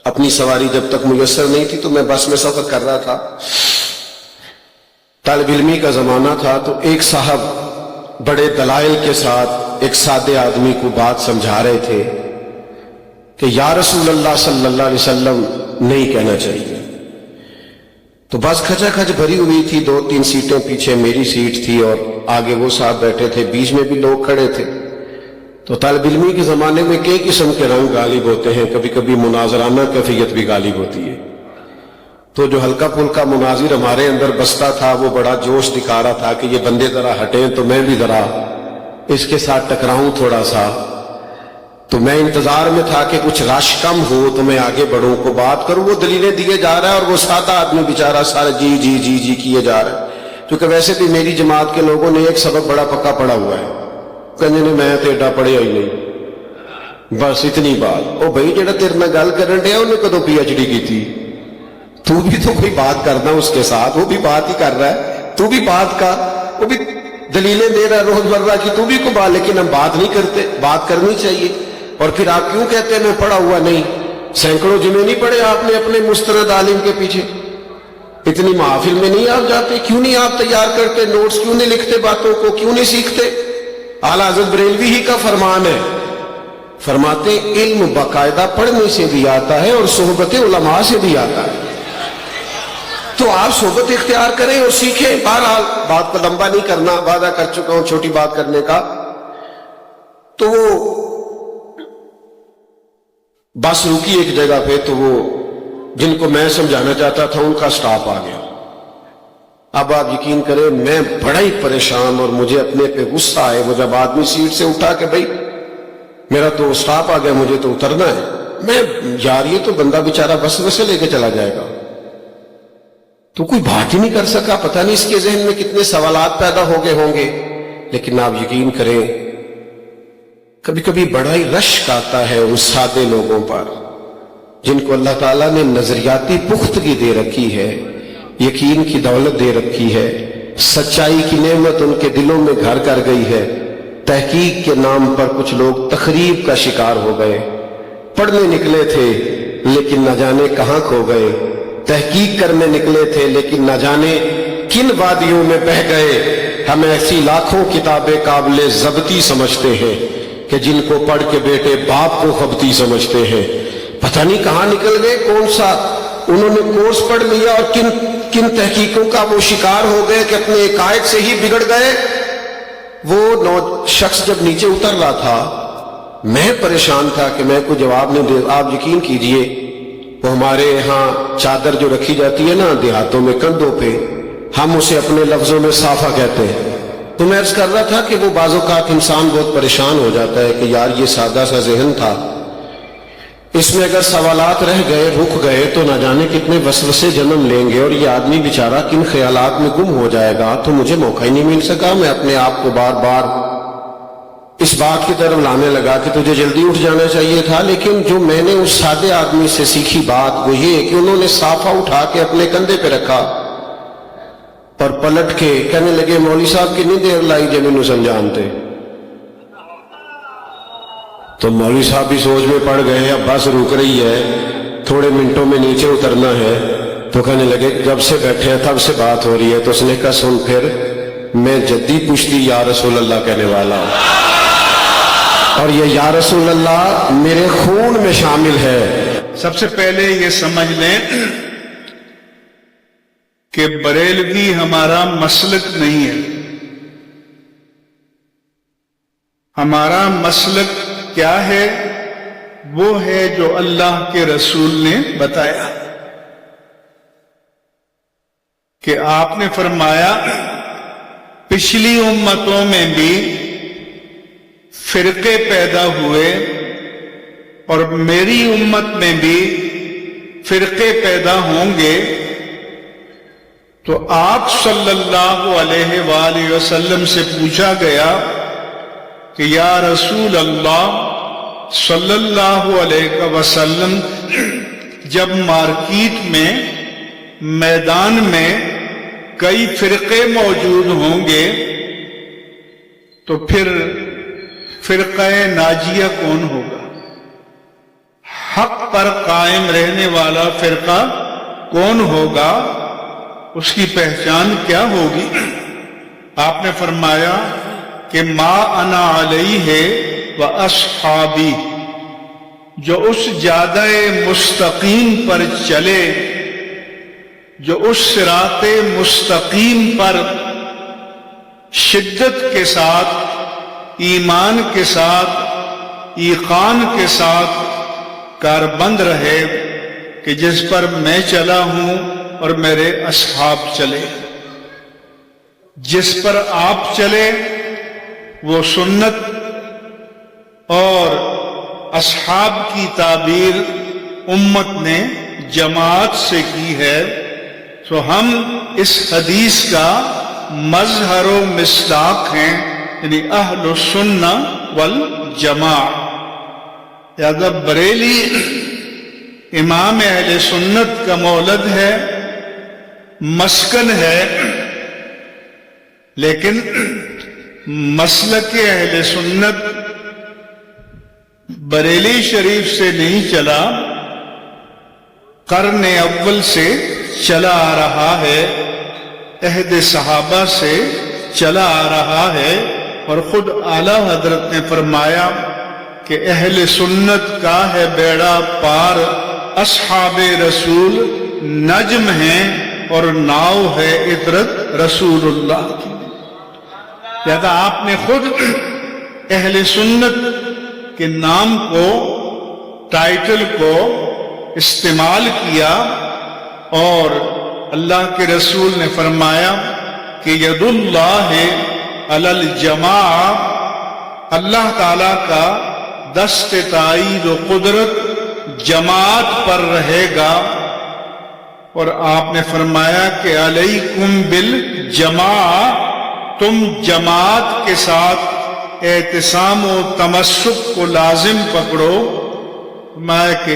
اپنی سواری جب تک میسر نہیں تھی تو میں بس میں سفر کر رہا تھا. طالب علمی کا زمانہ تھا. تو ایک صاحب بڑے دلائل کے ساتھ ایک سادے آدمی کو بات سمجھا رہے تھے کہ یا رسول اللہ صلی اللہ علیہ وسلم نہیں کہنا چاہیے. تو بس کھچا کھچ بھری ہوئی تھی، 2-3 سیٹیں پیچھے میری سیٹ تھی اور آگے وہ صاحب بیٹھے تھے، بیچ میں بھی لوگ کھڑے تھے. تو طالب علمی کے زمانے میں کئی قسم کے رنگ غالب ہوتے ہیں، کبھی کبھی مناظرانہ کیفیت بھی غالب ہوتی ہے. تو جو ہلکا پھلکا مناظر ہمارے اندر بستا تھا وہ بڑا جوش دکھا رہا تھا کہ یہ بندے ذرا ہٹیں تو میں بھی ذرا اس کے ساتھ ٹکراؤں تھوڑا سا. تو میں انتظار میں تھا کہ کچھ رش کم ہو تو میں آگے بڑھوں، کو بات کروں. وہ دلیلیں دیے جا رہا ہے اور وہ سادہ آدمی بیچارہ سارے جی جی جی جی کیے جا رہا ہے. کیونکہ ویسے بھی میری جماعت کے لوگوں نے ایک سبق بڑا پکا پڑا ہوا ہے، کہنے نے میں تو ایڈا پڑھیا ہی نہیں، بس اتنی بات. او بھائی جڑا تیرے میں گل کرن ڈیا انہیں کدو پی ایچ ڈی کی تھی؟ تو بھی تو کوئی بات کرنا اس کے ساتھ، وہ بھی بات ہی کر رہا ہے، تو بھی بات کا، وہ بھی دلیلیں دے رہا ہے روز مرہ کی، تو بھی کو بات. لیکن ہم بات نہیں کرتے، بات کرنی چاہیے. اور پھر آپ کیوں کہتے ہیں میں پڑھا ہوا نہیں؟ سینکڑوں جمعے نہیں پڑھے آپ نے اپنے مستند عالم کے پیچھے؟ اتنی محافل میں نہیں آپ جاتے؟ کیوں نہیں آپ تیار کرتے نوٹس؟ کیوں نہیں لکھتے باتوں کو؟ کیوں نہیں سیکھتے؟ اعلیٰ حضرت بریلوی ہی کا فرمان ہے، فرماتے علم باقاعدہ پڑھنے سے بھی آتا ہے اور صحبت علماء سے بھی آتا ہے. تو آپ صحبت اختیار کریں اور سیکھیں. بہرحال بات کو لمبا نہیں کرنا، وعدہ کر چکا ہوں چھوٹی بات کرنے کا. تو وہ بس رکی ایک جگہ پہ، تو وہ جن کو میں سمجھانا چاہتا تھا ان کا سٹاپ آ گیا. اب آپ یقین کریں میں بڑا ہی پریشان اور مجھے اپنے پہ غصہ آئے. وہ جب آدمی سیٹ سے اٹھا کہ بھائی میرا تو سٹاپ آ گیا، مجھے تو اترنا ہے. میں یار یہ تو بندہ بیچارہ بس سے لے کے چلا جائے گا، تو کوئی بات ہی نہیں کر سکا. پتہ نہیں اس کے ذہن میں کتنے سوالات پیدا ہو گئے ہوں گے. لیکن آپ یقین کریں کبھی کبھی بڑا ہی رشک آتا ہے ان سادے لوگوں پر جن کو اللہ تعالیٰ نے نظریاتی پختگی دے رکھی ہے، یقین کی دولت دے رکھی ہے، سچائی کی نعمت ان کے دلوں میں گھر کر گئی ہے، تحقیق کے نام پر کچھ لوگ تخریب کا شکار ہو گئے، پڑھنے نکلے تھے لیکن نہ جانے کہاں کھو گئے، تحقیق کرنے نکلے تھے لیکن نہ جانے کن وادیوں میں بہہ گئے۔ ہم ایسی لاکھوں کتابیں قابل ضبطی سمجھتے ہیں کہ جن کو پڑھ کے بیٹے باپ کو خبطی سمجھتے ہیں، پتہ نہیں کہاں نکل گئے، کون سا انہوں نے کورس پڑھ لیا اور کن تحقیقوں کا وہ شکار ہو گئے کہ اپنے عقائد سے ہی بگڑ گئے۔ وہ شخص جب نیچے اتر رہا تھا میں پریشان تھا کہ میں کوئی جواب نہیں دے۔ آپ یقین کیجئے وہ ہمارے یہاں چادر جو رکھی جاتی ہے نا دیہاتوں میں کندھوں پہ، ہم اسے اپنے لفظوں میں صافہ کہتے ہیں۔ تو میں عرض کر رہا تھا کہ وہ بعض اوقات انسان بہت پریشان ہو جاتا ہے کہ یار یہ سادہ سا ذہن تھا، اس میں اگر سوالات رہ گئے رک گئے تو نہ جانے کتنے وسوسے جنم لیں گے اور یہ آدمی بیچارہ کن خیالات میں گم ہو جائے گا۔ تو مجھے موقع ہی نہیں مل سکا، میں اپنے آپ کو بار بار اس بات کی طرف لانے لگا کہ تجھے جلدی اٹھ جانا چاہیے تھا، لیکن جو میں نے اس سادے آدمی سے سیکھی بات وہ یہ کہ انہوں نے صافہ اٹھا کے اپنے کندھے پہ رکھا اور پلٹ کے کہنے لگے مولوی صاحب کتنی دیر لائی جب انہوں سمجھانتے۔ تو مولوی صاحب بھی سوچ میں پڑ گئے، اب بس رک رہی ہے، تھوڑے منٹوں میں نیچے اترنا ہے۔ تو کہنے لگے جب سے بیٹھے ہیں تب سے بات ہو رہی ہے۔ تو اس نے کہا سن پھر میں جدی پشتی یا رسول اللہ کہنے والا ہوں، اور یہ یا رسول اللہ میرے خون میں شامل ہے۔ سب سے پہلے یہ سمجھ لیں کہ بریلوی ہمارا مسلک نہیں ہے۔ ہمارا مسلک کیا ہے؟ وہ ہے جو اللہ کے رسول نے بتایا کہ آپ نے فرمایا پچھلی امتوں میں بھی فرقے پیدا ہوئے اور میری امت میں بھی فرقے پیدا ہوں گے، تو آپ صلی اللہ علیہ وآلہ وسلم سے پوچھا گیا کہ یا رسول اللہ صلی اللہ علیہ وسلم جب مارکیٹ میں میدان میں کئی فرقے موجود ہوں گے تو پھر فرقہ ناجیہ کون ہوگا؟ حق پر قائم رہنے والا فرقہ کون ہوگا؟ اس کی پہچان کیا ہوگی؟ آپ نے فرمایا کہ ما انا علیہ و اصحابی، جو اس جادہ مستقیم پر چلے، جو اس صراط مستقیم پر شدت کے ساتھ، ایمان کے ساتھ، ایقان کے ساتھ کاربند رہے کہ جس پر میں چلا ہوں اور میرے اصحاب چلے، جس پر آپ چلے وہ سنت اور اصحاب کی تعبیر امت نے جماعت سے کی ہے۔ تو ہم اس حدیث کا مظہر و مصداق ہیں، یعنی اہل السنہ والجماع۔ لہذا بریلی امام اہل سنت کا مولد ہے، مسکن ہے، لیکن مسلک اہل سنت بریلی شریف سے نہیں چلا، قرن اول سے چلا آ رہا ہے، عہد صحابہ سے چلا آ رہا ہے، اور خود اعلیٰ حضرت نے فرمایا کہ اہل سنت کا ہے بیڑا پار، اصحاب رسول نجم ہیں اور ناؤ ہے عطرت رسول اللہ کی۔ لہذا آپ نے خود اہل سنت کے نام کو، ٹائٹل کو استعمال کیا، اور اللہ کے رسول نے فرمایا کہ ید اللہ علی الجماع، اللہ تعالیٰ کا دست تائید و قدرت جماعت پر رہے گا، اور آپ نے فرمایا کہ علیکم بالجماع، تم جماعت کے ساتھ اعتصام و تمسک کو لازم پکڑو۔ فرمایا کہ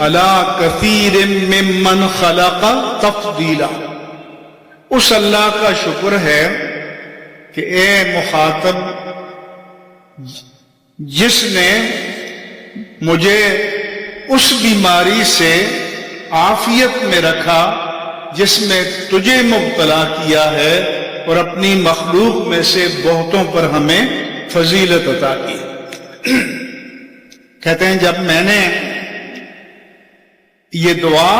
علی کثیر ممن خلق تفضیلا. اس اللہ کا شکر ہے کہ اے مخاطب، جس نے مجھے اس بیماری سے عافیت میں رکھا جس میں تجھے مبتلا کیا ہے، اور اپنی مخلوق میں سے بہتوں پر ہمیں فضیلت عطا کی. کہتے ہیں جب میں نے یہ دعا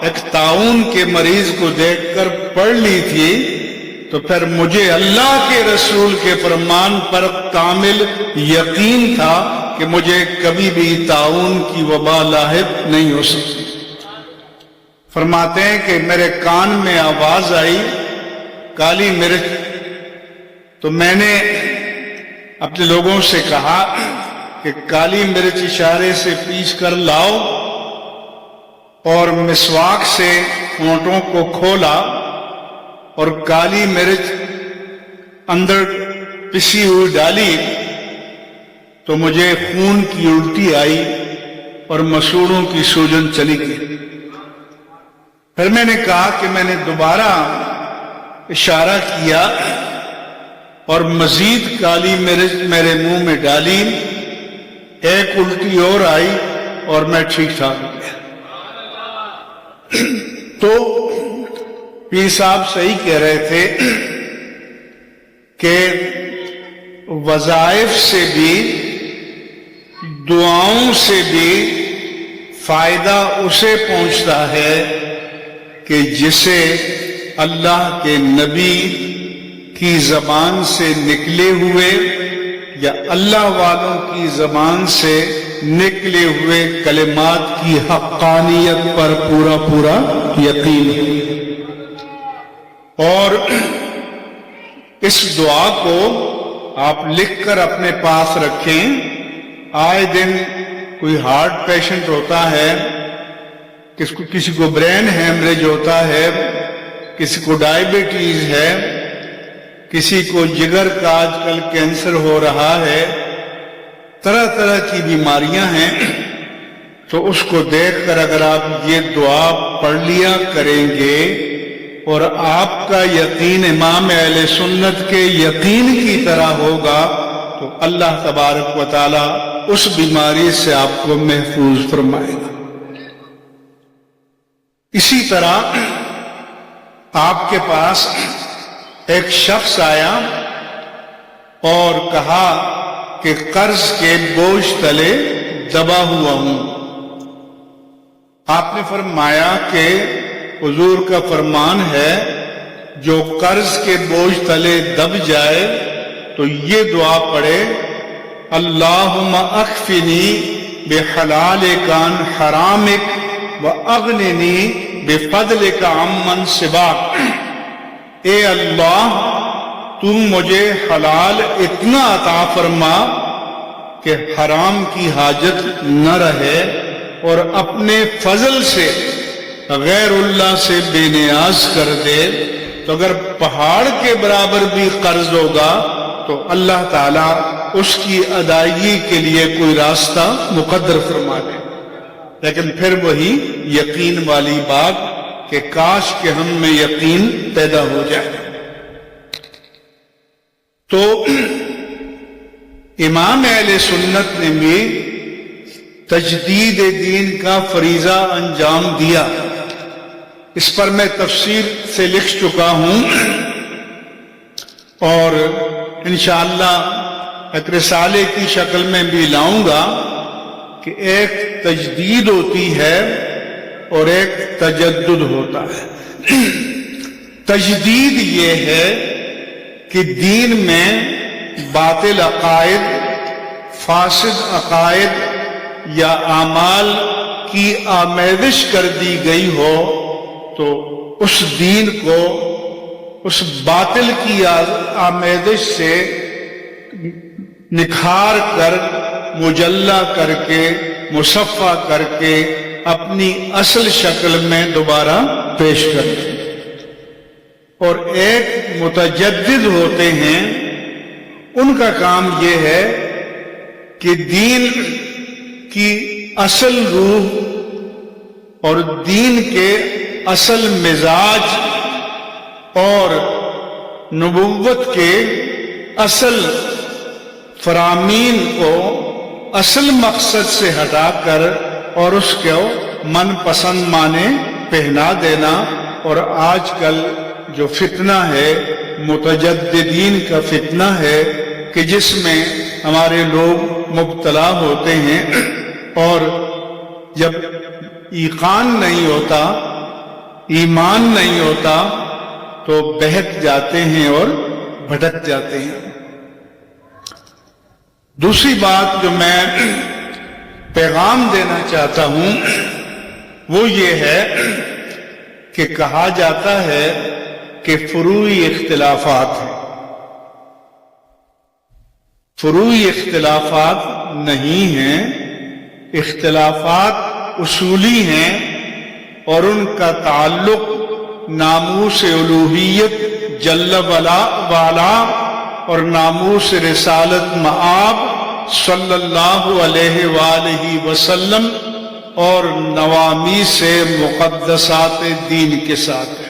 ایک طاعون کے مریض کو دیکھ کر پڑھ لی تھی تو پھر مجھے اللہ کے رسول کے فرمان پر کامل یقین تھا کہ مجھے کبھی بھی طاعون کی وبا لاحق نہیں ہو سکتی. فرماتے ہیں کہ میرے کان میں آواز آئی کالی مرچ، تو میں نے اپنے لوگوں سے کہا کہ کالی مرچ اشارے سے پیس کر لاؤ، اور مسواک سے ہونٹوں کو کھولا اور کالی مرچ اندر پسی ہوئی ڈالی تو مجھے خون کی الٹی آئی اور مسوڑوں کی سوجن چلی گئی. پھر میں نے کہا کہ میں نے دوبارہ اشارہ کیا اور مزید کالی مرچ میرے منہ میں ڈالی، ایک الٹی اور آئی اور میں ٹھیک ٹھاک ہو گیا. تو پیر صاحب صحیح کہہ رہے تھے کہ وظائف سے بھی دعاؤں سے بھی فائدہ اسے پہنچتا ہے کہ جسے اللہ کے نبی کی زبان سے نکلے ہوئے یا اللہ والوں کی زبان سے نکلے ہوئے کلمات کی حقانیت پر پورا پورا یقین ہے. اور اس دعا کو آپ لکھ کر اپنے پاس رکھیں. آئے دن کوئی ہارٹ پیشنٹ ہوتا ہے، کسی کو برین ہیمریج ہوتا ہے، کسی کو ڈائبٹیز ہے، کسی کو جگر کا آج کل کینسر ہو رہا ہے، طرح طرح کی بیماریاں ہیں. تو اس کو دیکھ کر اگر آپ یہ دعا پڑھ لیا کریں گے اور آپ کا یقین امام اہل سنت کے یقین کی طرح ہوگا تو اللہ تبارک و تعالی اس بیماری سے آپ کو محفوظ فرمائے گا. اسی طرح آپ کے پاس ایک شخص آیا اور کہا کہ قرض کے بوجھ تلے دبا ہوا ہوں. آپ نے فرمایا کہ حضور کا فرمان ہے جو قرض کے بوجھ تلے دب جائے تو یہ دعا پڑھے، اللہم اکفنی بحلالک عن حرامک وَأَغْنِنِي بِفَضْلِكَ عَمَّنْ سِوَاكَ. اے اللہ تم مجھے حلال اتنا عطا فرما کہ حرام کی حاجت نہ رہے، اور اپنے فضل سے غیر اللہ سے بے نیاز کر دے. تو اگر پہاڑ کے برابر بھی قرض ہوگا تو اللہ تعالیٰ اس کی ادائیگی کے لیے کوئی راستہ مقدر فرما دے. لیکن پھر وہی یقین والی بات کہ کاش کہ ہم میں یقین پیدا ہو جائے. تو امام اہل سنت نے بھی تجدید دین کا فریضہ انجام دیا. اس پر میں تفصیل سے لکھ چکا ہوں اور انشاءاللہ ایک رسالے کی شکل میں بھی لاؤں گا کہ ایک تجدید ہوتی ہے اور ایک تجدد ہوتا ہے. تجدید یہ ہے کہ دین میں باطل عقائد، فاسد عقائد یا اعمال کی آمیزش کر دی گئی ہو تو اس دین کو اس باطل کی آمیزش سے نکھار کر، مجلہ کر کے، مصفہ کر کے اپنی اصل شکل میں دوبارہ پیش کرتے ہیں. اور ایک متجدد ہوتے ہیں، ان کا کام یہ ہے کہ دین کی اصل روح اور دین کے اصل مزاج اور نبوت کے اصل فرامین کو اصل مقصد سے ہٹا کر اور اس کو من پسند معنی پہنا دینا. اور آج کل جو فتنہ ہے متجددین کا فتنہ ہے کہ جس میں ہمارے لوگ مبتلا ہوتے ہیں اور جب ایقان نہیں ہوتا، ایمان نہیں ہوتا تو بہک جاتے ہیں اور بھٹک جاتے ہیں. دوسری بات جو میں پیغام دینا چاہتا ہوں وہ یہ ہے کہ کہا جاتا ہے کہ فروعی اختلافات ہیں. فروعی اختلافات نہیں ہیں، اختلافات اصولی ہیں اور ان کا تعلق ناموس الوہیت جل وعلا اور ناموس رسالت مآب صلی اللہ علیہ وآلہ وسلم اور نوامیس مقدسات دین کے ساتھ ہے.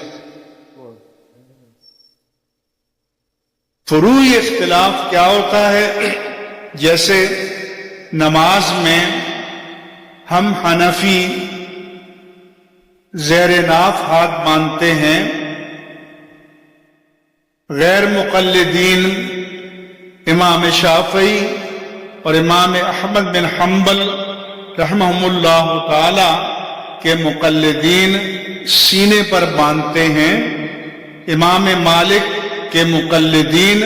فروعی اختلاف کیا ہوتا ہے؟ جیسے نماز میں ہم حنفی زیر ناف ہاتھ باندھتے ہیں، غیر مقلدین امام شافعی اور امام احمد بن حنبل رحمہم اللہ تعالی کے مقلدین سینے پر باندھتے ہیں. امام مالک کے مقلدین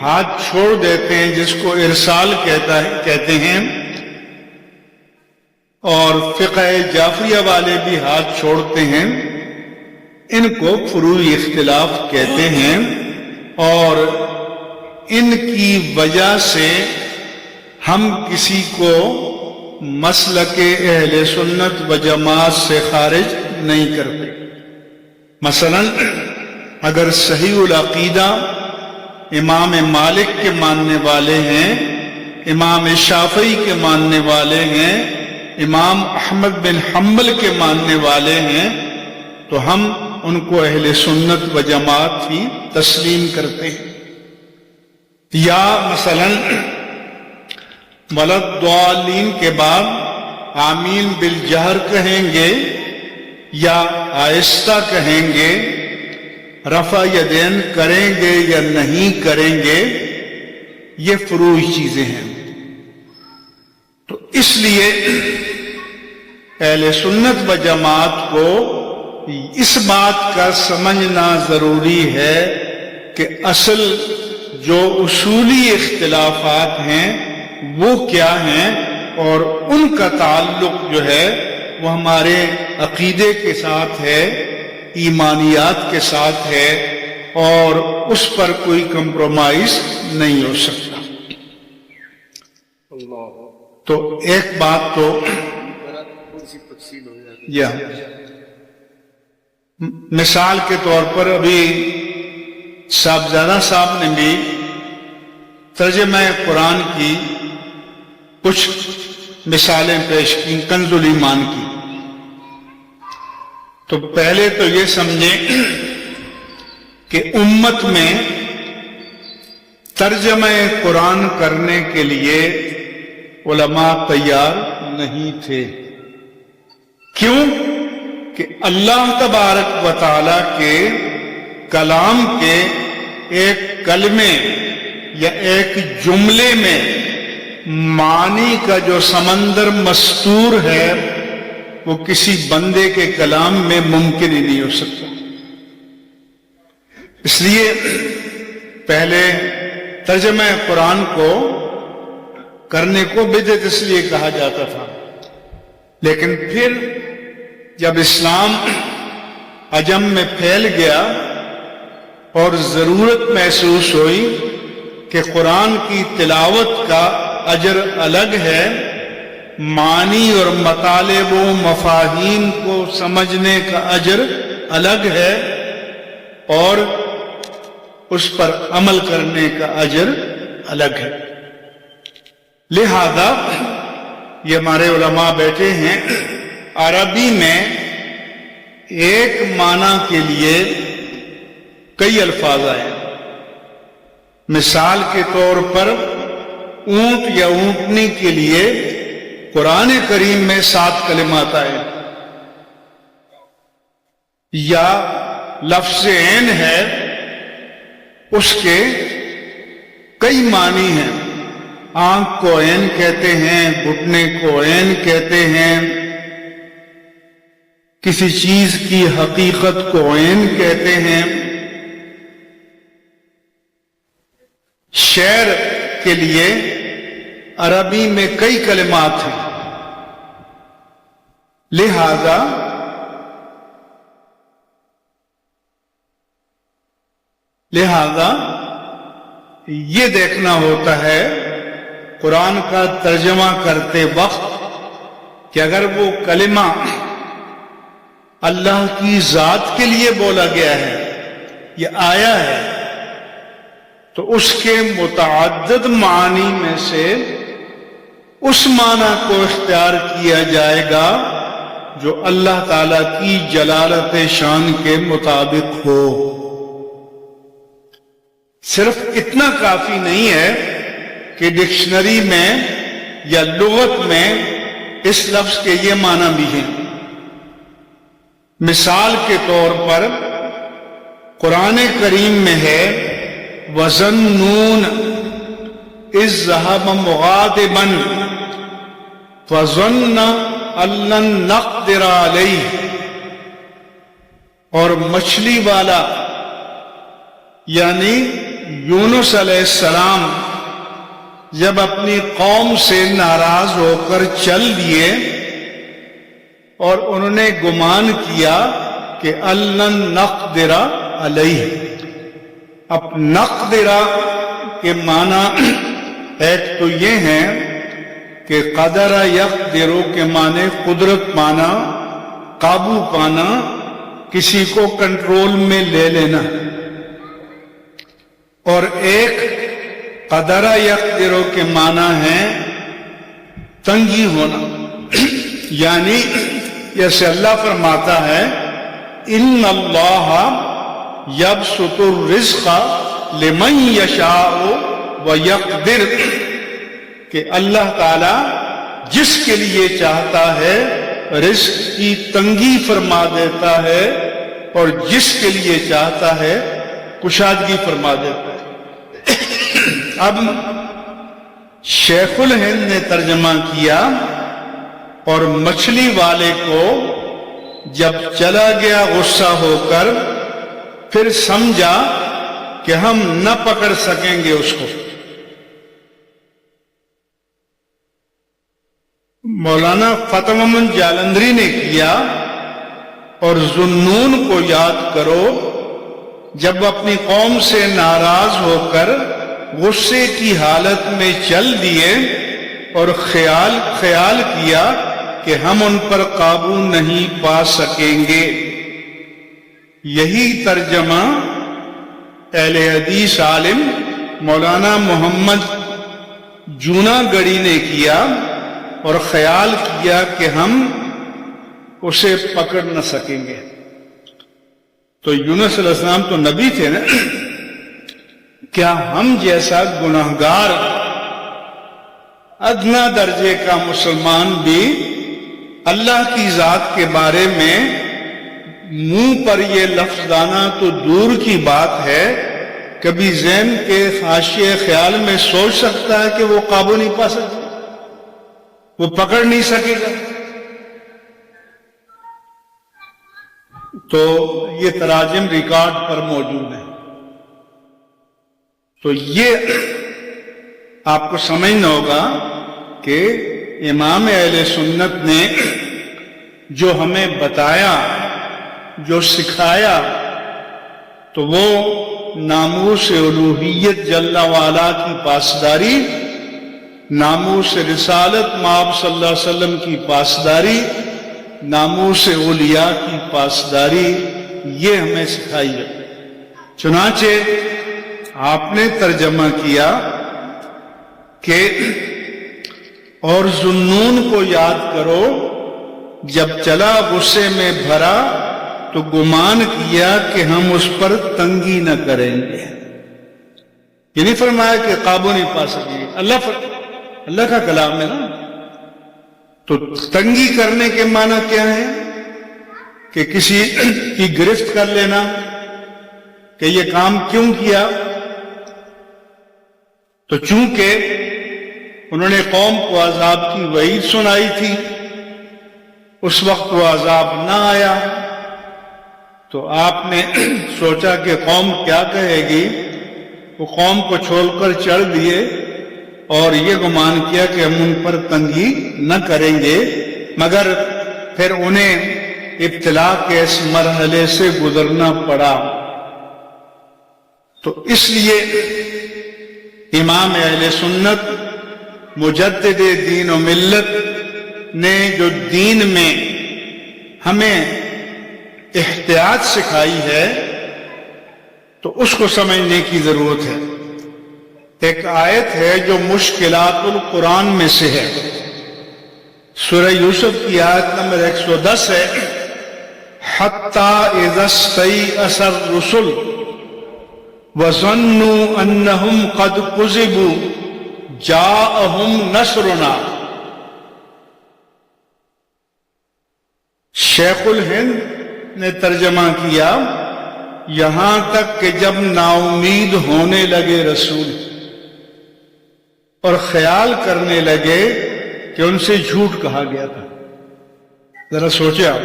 ہاتھ چھوڑ دیتے ہیں، جس کو ارسال کہتے ہیں. اور فقہ جعفریہ والے بھی ہاتھ چھوڑتے ہیں. ان کو فروعی اختلاف کہتے ہیں اور ان کی وجہ سے ہم کسی کو مسلک اہل سنت و جماعت سے خارج نہیں کرتے. مثلا اگر صحیح العقیدہ امام مالک کے ماننے والے ہیں، امام شافعی کے ماننے والے ہیں، امام احمد بن حنبل کے ماننے والے ہیں، تو ہم ان کو اہل سنت و جماعت ہی تسلیم کرتے ہیں. یا مثلا وللضالین کے بعد آمین بالجہر کہیں گے یا آہستہ کہیں گے، رفع یدین کریں گے یا نہیں کریں گے، یہ فروعی چیزیں ہیں. تو اس لیے اہل سنت و جماعت کو اس بات کا سمجھنا ضروری ہے کہ اصل جو اصولی اختلافات ہیں وہ کیا ہیں، اور ان کا تعلق جو ہے وہ ہمارے عقیدے کے ساتھ ہے، ایمانیات کے ساتھ ہے، اور اس پر کوئی کمپرومائز نہیں ہو سکتا. تو ایک بات تو یا مثال کے طور پر ابھی صاحبزادہ صاحب نے بھی ترجمہ قرآن کی کچھ مثالیں پیش کی، کنز الایمان کی. تو پہلے تو یہ سمجھیں کہ امت میں ترجمہ قرآن کرنے کے لیے علماء تیار نہیں تھے. کیوں؟ کہ اللہ تبارک و تعالی کے کلام کے ایک کلمے یا ایک جملے میں معنی کا جو سمندر مستور ہے وہ کسی بندے کے کلام میں ممکن ہی نہیں ہو سکتا. اس لیے پہلے ترجمہ قرآن کو کرنے کو بدعت اس لیے کہا جاتا تھا، لیکن پھر جب اسلام عجم میں پھیل گیا اور ضرورت محسوس ہوئی کہ قرآن کی تلاوت کا اجر الگ ہے، معنی اور مطالب و مفاہیم کو سمجھنے کا اجر الگ ہے، اور اس پر عمل کرنے کا اجر الگ ہے. لہذا یہ ہمارے علماء بیٹھے ہیں، عربی میں ایک معنی کے لیے کئی الفاظ آئے. مثال کے طور پر اونٹ یا اونٹنی کے لیے قرآن کریم میں 7 کلمات آئے. یا لفظ عین ہے، اس کے کئی معنی ہیں. آنکھ کو عین کہتے ہیں، گھٹنے کو عین کہتے ہیں، کسی چیز کی حقیقت کو عین کہتے ہیں. شعر کے لیے عربی میں کئی کلمات ہیں. لہذا یہ دیکھنا ہوتا ہے قرآن کا ترجمہ کرتے وقت کہ اگر وہ کلمہ اللہ کی ذات کے لیے بولا گیا ہے یا آیا ہے تو اس کے متعدد معانی میں سے اس معنی کو اختیار کیا جائے گا جو اللہ تعالی کی جلالت شان کے مطابق ہو. صرف اتنا کافی نہیں ہے کہ ڈکشنری میں یا لغت میں اس لفظ کے یہ معنی بھی ہیں. مثال کے طور پر قرآن کریم میں ہے وَظَنُّونَ إِذْ ذَهَبَ مُغَاضِبًا فَظَنَّ أَن لَّن نَّقْدِرَ عَلَيْهِ. اور مچھلی والا یعنی یونس علیہ السلام جب اپنی قوم سے ناراض ہو کر چل دیے اور انہوں نے گمان کیا کہ لن نقدر علیہ. اب نقدر کے معنی ایک تو یہ ہے کہ قدر یقدر کے معنی قدرت پانا، قابو پانا، کسی کو کنٹرول میں لے لینا. اور ایک قدر یقدر کے معنی ہے تنگی ہونا. یعنی جیسے اللہ فرماتا ہے ان اللہ یبسط الرزق لمن یشاء ویقدر، کہ اللہ تعالی جس کے لیے چاہتا ہے رزق کی تنگی فرما دیتا ہے اور جس کے لیے چاہتا ہے کشادگی فرما دیتا ہے. اب شیخ الہند نے ترجمہ کیا اور مچھلی والے کو جب چلا گیا غصہ ہو کر پھر سمجھا کہ ہم نہ پکڑ سکیں گے اس کو. مولانا فتح محمد جالندری نے کیا اور ذنون کو یاد کرو جب اپنی قوم سے ناراض ہو کر غصے کی حالت میں چل دیے اور خیال کیا کہ ہم ان پر قابو نہیں پا سکیں گے. یہی ترجمہ اہل حدیث عالم مولانا محمد جونا گڑی نے کیا اور خیال کیا کہ ہم اسے پکڑ نہ سکیں گے. تو یونس علیہ السلام تو نبی تھے نا، کیا ہم جیسا گناہگار ادنا درجے کا مسلمان بھی اللہ کی ذات کے بارے میں منہ پر یہ لفظ لانا تو دور کی بات ہے، کبھی ذہن کے خاشیے خیال میں سوچ سکتا ہے کہ وہ قابو نہیں پا سکتا، وہ پکڑ نہیں سکے گا؟ تو یہ تراجم ریکارڈ پر موجود ہیں. تو یہ آپ کو سمجھنا ہوگا کہ امام اہل سنت نے جو ہمیں بتایا، جو سکھایا، تو وہ ناموس الوہیت جل وعلا کی پاسداری، ناموس رسالت مآب صلی اللہ علیہ وسلم کی پاسداری، ناموس اولیاء کی پاسداری، یہ ہمیں سکھائی ہے. چنانچہ آپ نے ترجمہ کیا کہ اور ذنون کو یاد کرو جب چلا غصے میں بھرا تو گمان کیا کہ ہم اس پر تنگی نہ کریں گے. یہ نہیں فرمایا کہ قابو نہیں پا سکے. اللہ کا کلام ہے نا. تو تنگی کرنے کے معنی کیا ہے؟ کہ کسی کی گرفت کر لینا کہ یہ کام کیوں کیا. تو چونکہ انہوں نے قوم کو عذاب کی وعید سنائی تھی، اس وقت وہ عذاب نہ آیا، تو آپ نے سوچا کہ قوم کیا کہے گی. وہ قوم کو چھوڑ کر چڑھ دیے اور یہ گمان کیا کہ ہم ان پر تنگی نہ کریں گے، مگر پھر انہیں ابتلا کے اس مرحلے سے گزرنا پڑا. تو اس لیے امام اہل سنت مجدد دین و ملت نے جو دین میں ہمیں احتیاط سکھائی ہے تو اس کو سمجھنے کی ضرورت ہے. ایک آیت ہے جو مشکلات القرآن میں سے ہے، سورہ یوسف کی آیت نمبر 110 ہے. حَتَّى إِذَا اسْتَيْأَسَ الرُّسُلُ وَظَنُّوا أَنَّهُمْ قَدْ كُذِبُوا جَاءَهُمْ نَصْرُنَا. شیخ الہند نے ترجمہ کیا یہاں تک کہ جب نا امید ہونے لگے رسول اور خیال کرنے لگے کہ ان سے جھوٹ کہا گیا تھا. ذرا سوچے آپ،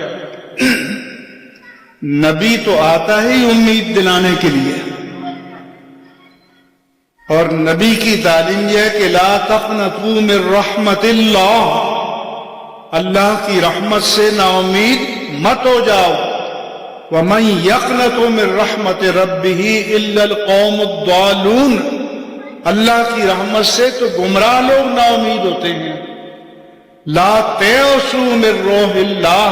نبی تو آتا ہی امید دلانے کے لیے، اور نبی کی تعلیم یہ ہے کہ لا تقنطوا من رحمت اللہ، اللہ کی رحمت سے نا امید مت ہو جاؤ. وَمَن يَقْنَطُ مِن رَحْمَةِ رَبِّهِ إِلَّا الْقَوْمُ الضَّالُونَ، اللہ کی رحمت سے تو گمراہ لوگ نا امید ہوتے ہیں. لا تَيْأَسُوا مِن رَوْحِ اللَّهِ،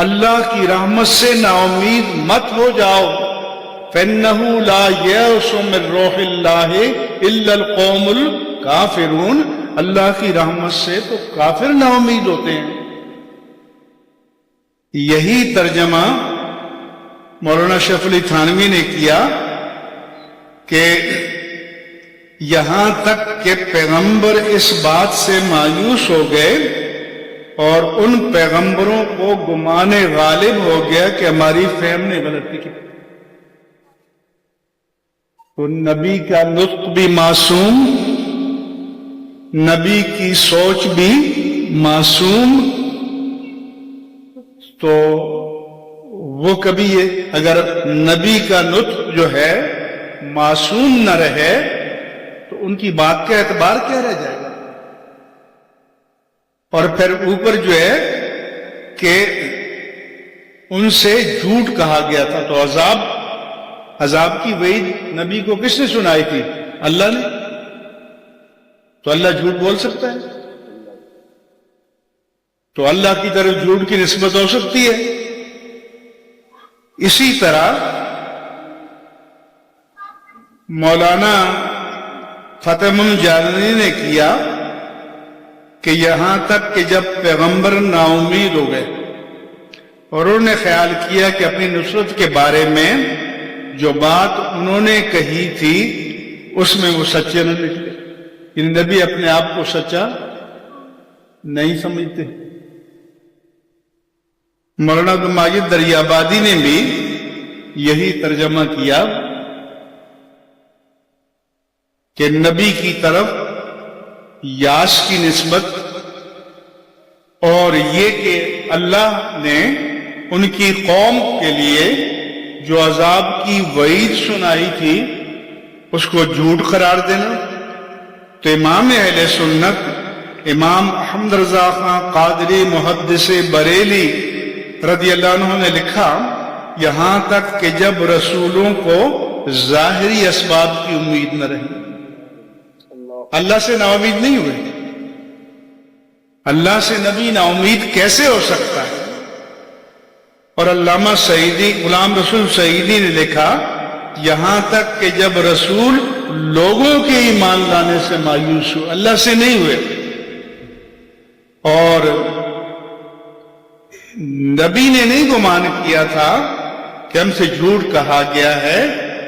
اللہ کی رحمت سے نا امید مت ہو جاؤ. فَإِنَّهُ لَا يَيْأَسُ مِن رَوْحِ اللَّهِ إِلَّا الْقَوْمُ الْكَافِرُونَ، اللہ کی رحمت سے تو کافر نا امید ہوتے ہیں. یہی ترجمہ مولانا شریف علی تھانوی نے کیا کہ یہاں تک کہ پیغمبر اس بات سے مایوس ہو گئے اور ان پیغمبروں کو گمان غالب ہو گیا کہ ہماری فہم نے غلطی کی. تو نبی کا نطق بھی معصوم، نبی کی سوچ بھی معصوم، تو وہ کبھی اگر نبی کا نطق جو ہے معصوم نہ رہے تو ان کی بات کا اعتبار کیا رہ جائے گا. اور پھر اوپر جو ہے کہ ان سے جھوٹ کہا گیا تھا، تو عذاب کی وعید نبی کو کس نے سنائی تھی؟ اللہ نے. تو اللہ جھوٹ بول سکتا ہے؟ تو اللہ کی طرف جھوٹ کی نسبت ہو سکتی ہے؟ اسی طرح مولانا فتح محمد جالنی نے کیا کہ یہاں تک کہ جب پیغمبر نا امید ہو گئے اور انہوں نے خیال کیا کہ اپنی نصرت کے بارے میں جو بات انہوں نے کہی تھی اس میں وہ سچے نہ نکلے. یعنی نبی اپنے آپ کو سچا نہیں سمجھتے. مولانا عبد الماجد دریابادی نے بھی یہی ترجمہ کیا کہ نبی کی طرف یاس کی نسبت اور یہ کہ اللہ نے ان کی قوم کے لیے جو عذاب کی وعید سنائی تھی اس کو جھوٹ قرار دینا. تو امام اہل سنت امام احمد رضا خان قادری محدث بریلی رضی اللہ عنہ نے لکھا یہاں تک کہ جب رسولوں کو ظاہری اسباب کی امید نہ رہی. اللہ سے نا امید نہیں ہوئے. اللہ سے نبی نا امید کیسے ہو سکتا ہے؟ اور علامہ سعیدی غلام رسول سعیدی نے لکھا یہاں تک کہ جب رسول لوگوں کے ایمان لانے سے مایوس ہو، اللہ سے نہیں ہوئے. اور نبی نے نہیں گمان کیا تھا کہ ہم سے جھوٹ کہا گیا ہے،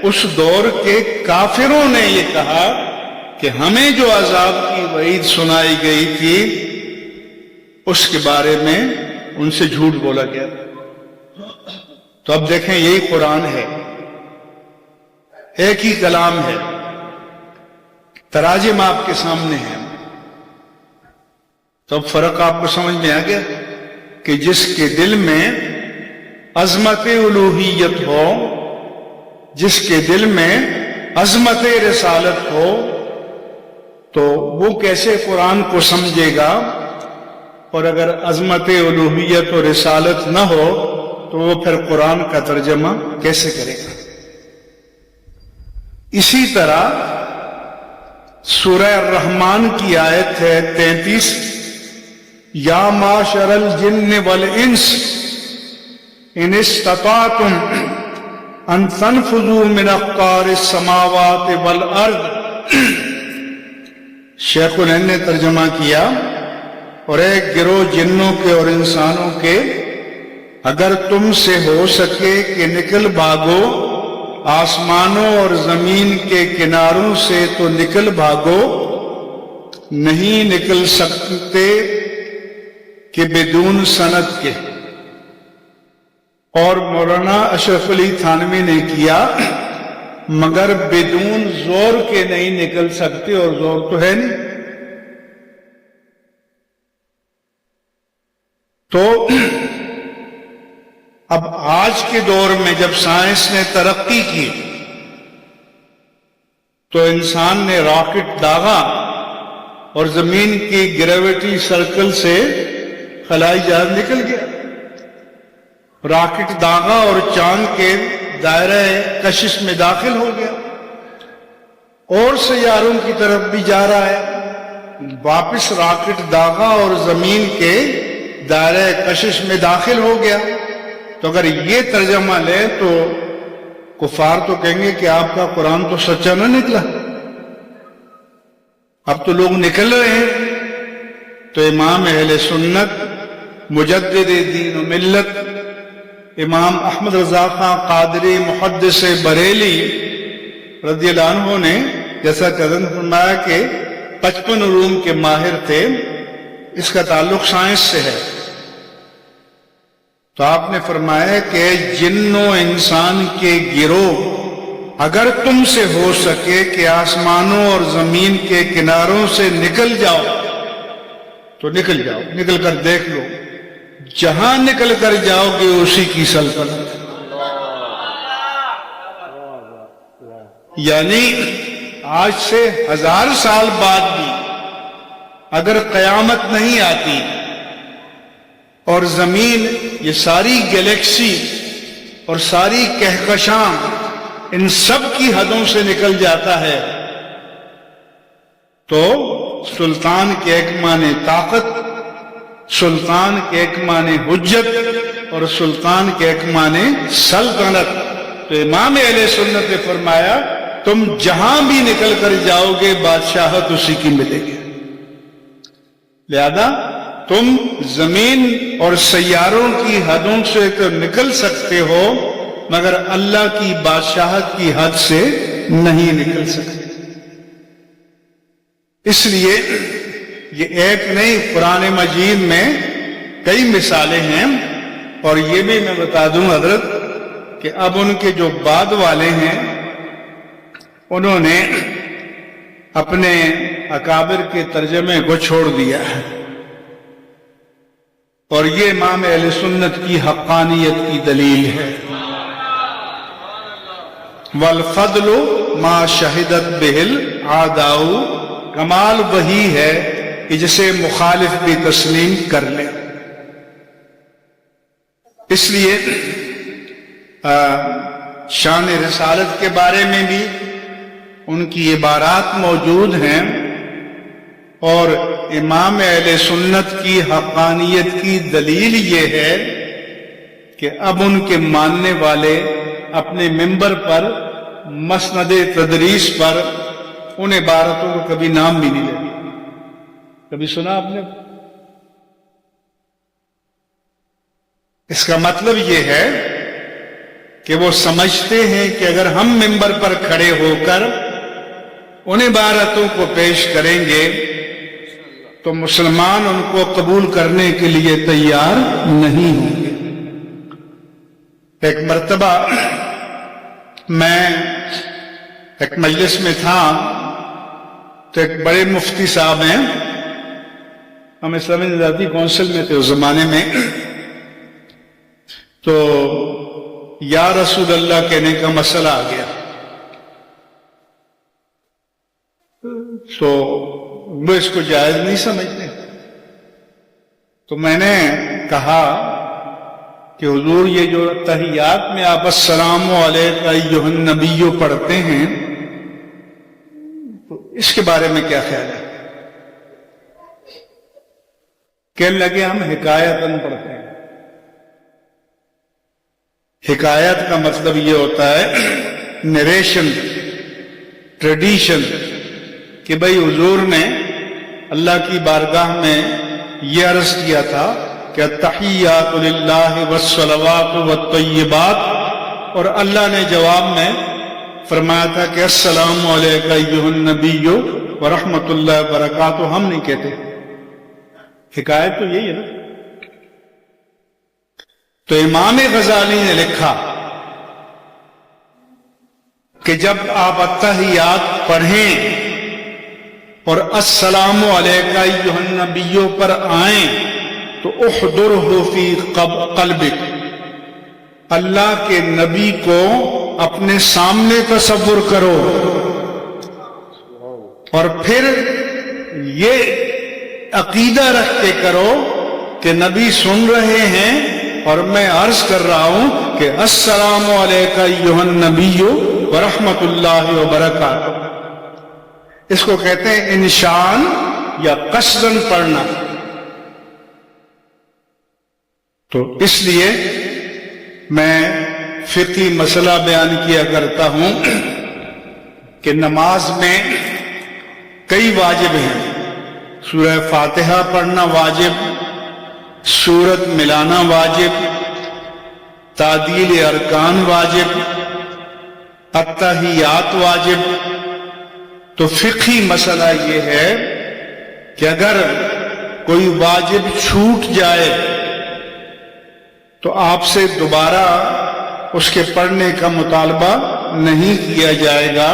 اس دور کے کافروں نے یہ کہا کہ ہمیں جو عذاب کی وعید سنائی گئی تھی اس کے بارے میں ان سے جھوٹ بولا گیا۔ تو اب دیکھیں یہی قرآن ہے، ایک ہی کلام ہے، تراجم آپ کے سامنے ہیں، تو اب فرق آپ کو سمجھ میں آ گیا کہ جس کے دل میں عظمت الوہیت ہو، جس کے دل میں عظمت رسالت ہو، تو وہ کیسے قرآن کو سمجھے گا، اور اگر عظمت الوہیت اور رسالت نہ ہو تو وہ پھر قرآن کا ترجمہ کیسے کرے گا؟ اسی طرح سورہ الرحمن کی آیت ہے 33، یا معشر الجن والانس ان استطعتم ان تنفذوا من اقطار السماوات والارض۔ شیخ الہند نے ترجمہ کیا، اور ایک گروہ جنوں کے اور انسانوں کے، اگر تم سے ہو سکے کہ نکل بھاگو آسمانوں اور زمین کے کناروں سے تو نکل بھاگو، نہیں نکل سکتے کہ بدون سند کے۔ اور مولانا اشرف علی تھانوی نے کیا، مگر بدون زور کے نہیں نکل سکتے، اور زور تو ہے نہیں۔ تو اب آج کے دور میں جب سائنس نے ترقی کی تو انسان نے راکٹ داغا اور زمین کی گریویٹی سرکل سے خلائی جہاز نکل گیا، راکٹ داغا اور چاند کے دائرہ کشش میں داخل ہو گیا، اور سیاروں کی طرف بھی جا رہا ہے، واپس راکٹ داغا اور زمین کے دائرہ کشش میں داخل ہو گیا۔ تو اگر یہ ترجمہ لے تو کفار تو کہیں گے کہ آپ کا قرآن تو سچا نہ نکلا، اب تو لوگ نکل رہے ہیں۔ تو امام اہل سنت مجدد دین و ملت امام احمد رضا خان قادری محدث بریلی رضی اللہ عنہ نے جیسا کزن فرمایا کہ 55 علوم کے ماہر تھے، اس کا تعلق سائنس سے ہے، تو آپ نے فرمایا کہ جن و انسان کے گروہ اگر تم سے ہو سکے کہ آسمانوں اور زمین کے کناروں سے نکل جاؤ تو نکل جاؤ، نکل کر دیکھ لو، جہاں نکل کر جاؤ گے اسی کی سلطنت۔ یعنی آج سے 1000 سال بعد بھی اگر قیامت نہیں آتی اور زمین، یہ ساری گلیکسی اور ساری کہکشاں ان سب کی حدوں سے نکل جاتا ہے، تو سلطان کے ایک معنی طاقت، سلطان کے ایک معنی حجت، اور سلطان کے ایک معنی سلطنت۔ تو امام اہل سنت نے فرمایا تم جہاں بھی نکل کر جاؤ گے بادشاہت اسی کی ملے گی، لہذا تم زمین اور سیاروں کی حدوں سے تو نکل سکتے ہو مگر اللہ کی بادشاہت کی حد سے نہیں نکل سکتے۔ اس لیے یہ ایک نہیں، قرآن مجید میں کئی مثالیں ہیں، اور یہ بھی میں بتا دوں حضرت کہ اب ان کے جو بعد والے ہیں انہوں نے اپنے اکابر کے ترجمے کو چھوڑ دیا ہے، اور یہ امام اہل سنت کی حقانیت کی دلیل ہے۔ والفضل ما شہدت بہل آداؤ، کمال وہی ہے کہ جسے مخالف بھی تسلیم کر لے۔ اس لیے شان رسالت کے بارے میں بھی ان کی عبارات موجود ہیں، اور امام اہل سنت کی حقانیت کی دلیل یہ ہے کہ اب ان کے ماننے والے اپنے منبر پر مسند تدریس پر ان عبارتوں کو کبھی نام بھی نہیں لیتے۔ کبھی سنا آپ نے؟ اس کا مطلب یہ ہے کہ وہ سمجھتے ہیں کہ اگر ہم ممبر پر کھڑے ہو کر ان عبارتوں کو پیش کریں گے تو مسلمان ان کو قبول کرنے کے لیے تیار نہیں ہوں گے۔ ایک مرتبہ میں ایک مجلس میں تھا تو ایک بڑے مفتی صاحب ہیں، ہم اسلامی نظاتی کونسل میں تھے اس زمانے میں، تو یا رسول اللہ کہنے کا مسئلہ آ گیا تو وہ اس کو جائز نہیں سمجھتے۔ تو میں نے کہا کہ حضور یہ جو تحیات میں آپ السلام علیک ایھا النبی پڑھتے ہیں تو اس کے بارے میں کیا خیال ہے؟ کہنے لگے ہم حکایتاً پڑھتے ہیں۔ حکایت کا مطلب یہ ہوتا ہے نریشن، ٹریڈیشن، کہ بھئی حضور نے اللہ کی بارگاہ میں یہ عرض کیا تھا کہ التحیات للہ والصلوات والطیبات، اور اللہ نے جواب میں فرمایا تھا کہ السلام علیک ایھا النبی ورحمۃ اللہ وبرکاتہ۔ ہم نہیں کہتے، حکایت تو یہی ہے نا۔ تو امام غزالی نے لکھا کہ جب آپ التحیات پڑھیں اور السلام علیک ایھا النبی پر آئیں تو احضرہ فی قلبک، اللہ کے نبی کو اپنے سامنے تصور کرو، اور پھر یہ عقیدہ رکھ کے کرو کہ نبی سن رہے ہیں اور میں عرض کر رہا ہوں کہ السلام علیک ایھا النبی ورحمۃ اللہ وبرکاتہ۔ اس کو کہتے ہیں انشان یا قصداً پڑھنا۔ تو اس لیے میں فقہی مسئلہ بیان کیا کرتا ہوں کہ نماز میں کئی واجب ہیں۔ سورہ فاتحہ پڑھنا واجب، سورت ملانا واجب، تعدیل ارکان واجب، التحیات واجب۔ تو فقہی مسئلہ یہ ہے کہ اگر کوئی واجب چھوٹ جائے تو آپ سے دوبارہ اس کے پڑھنے کا مطالبہ نہیں کیا جائے گا،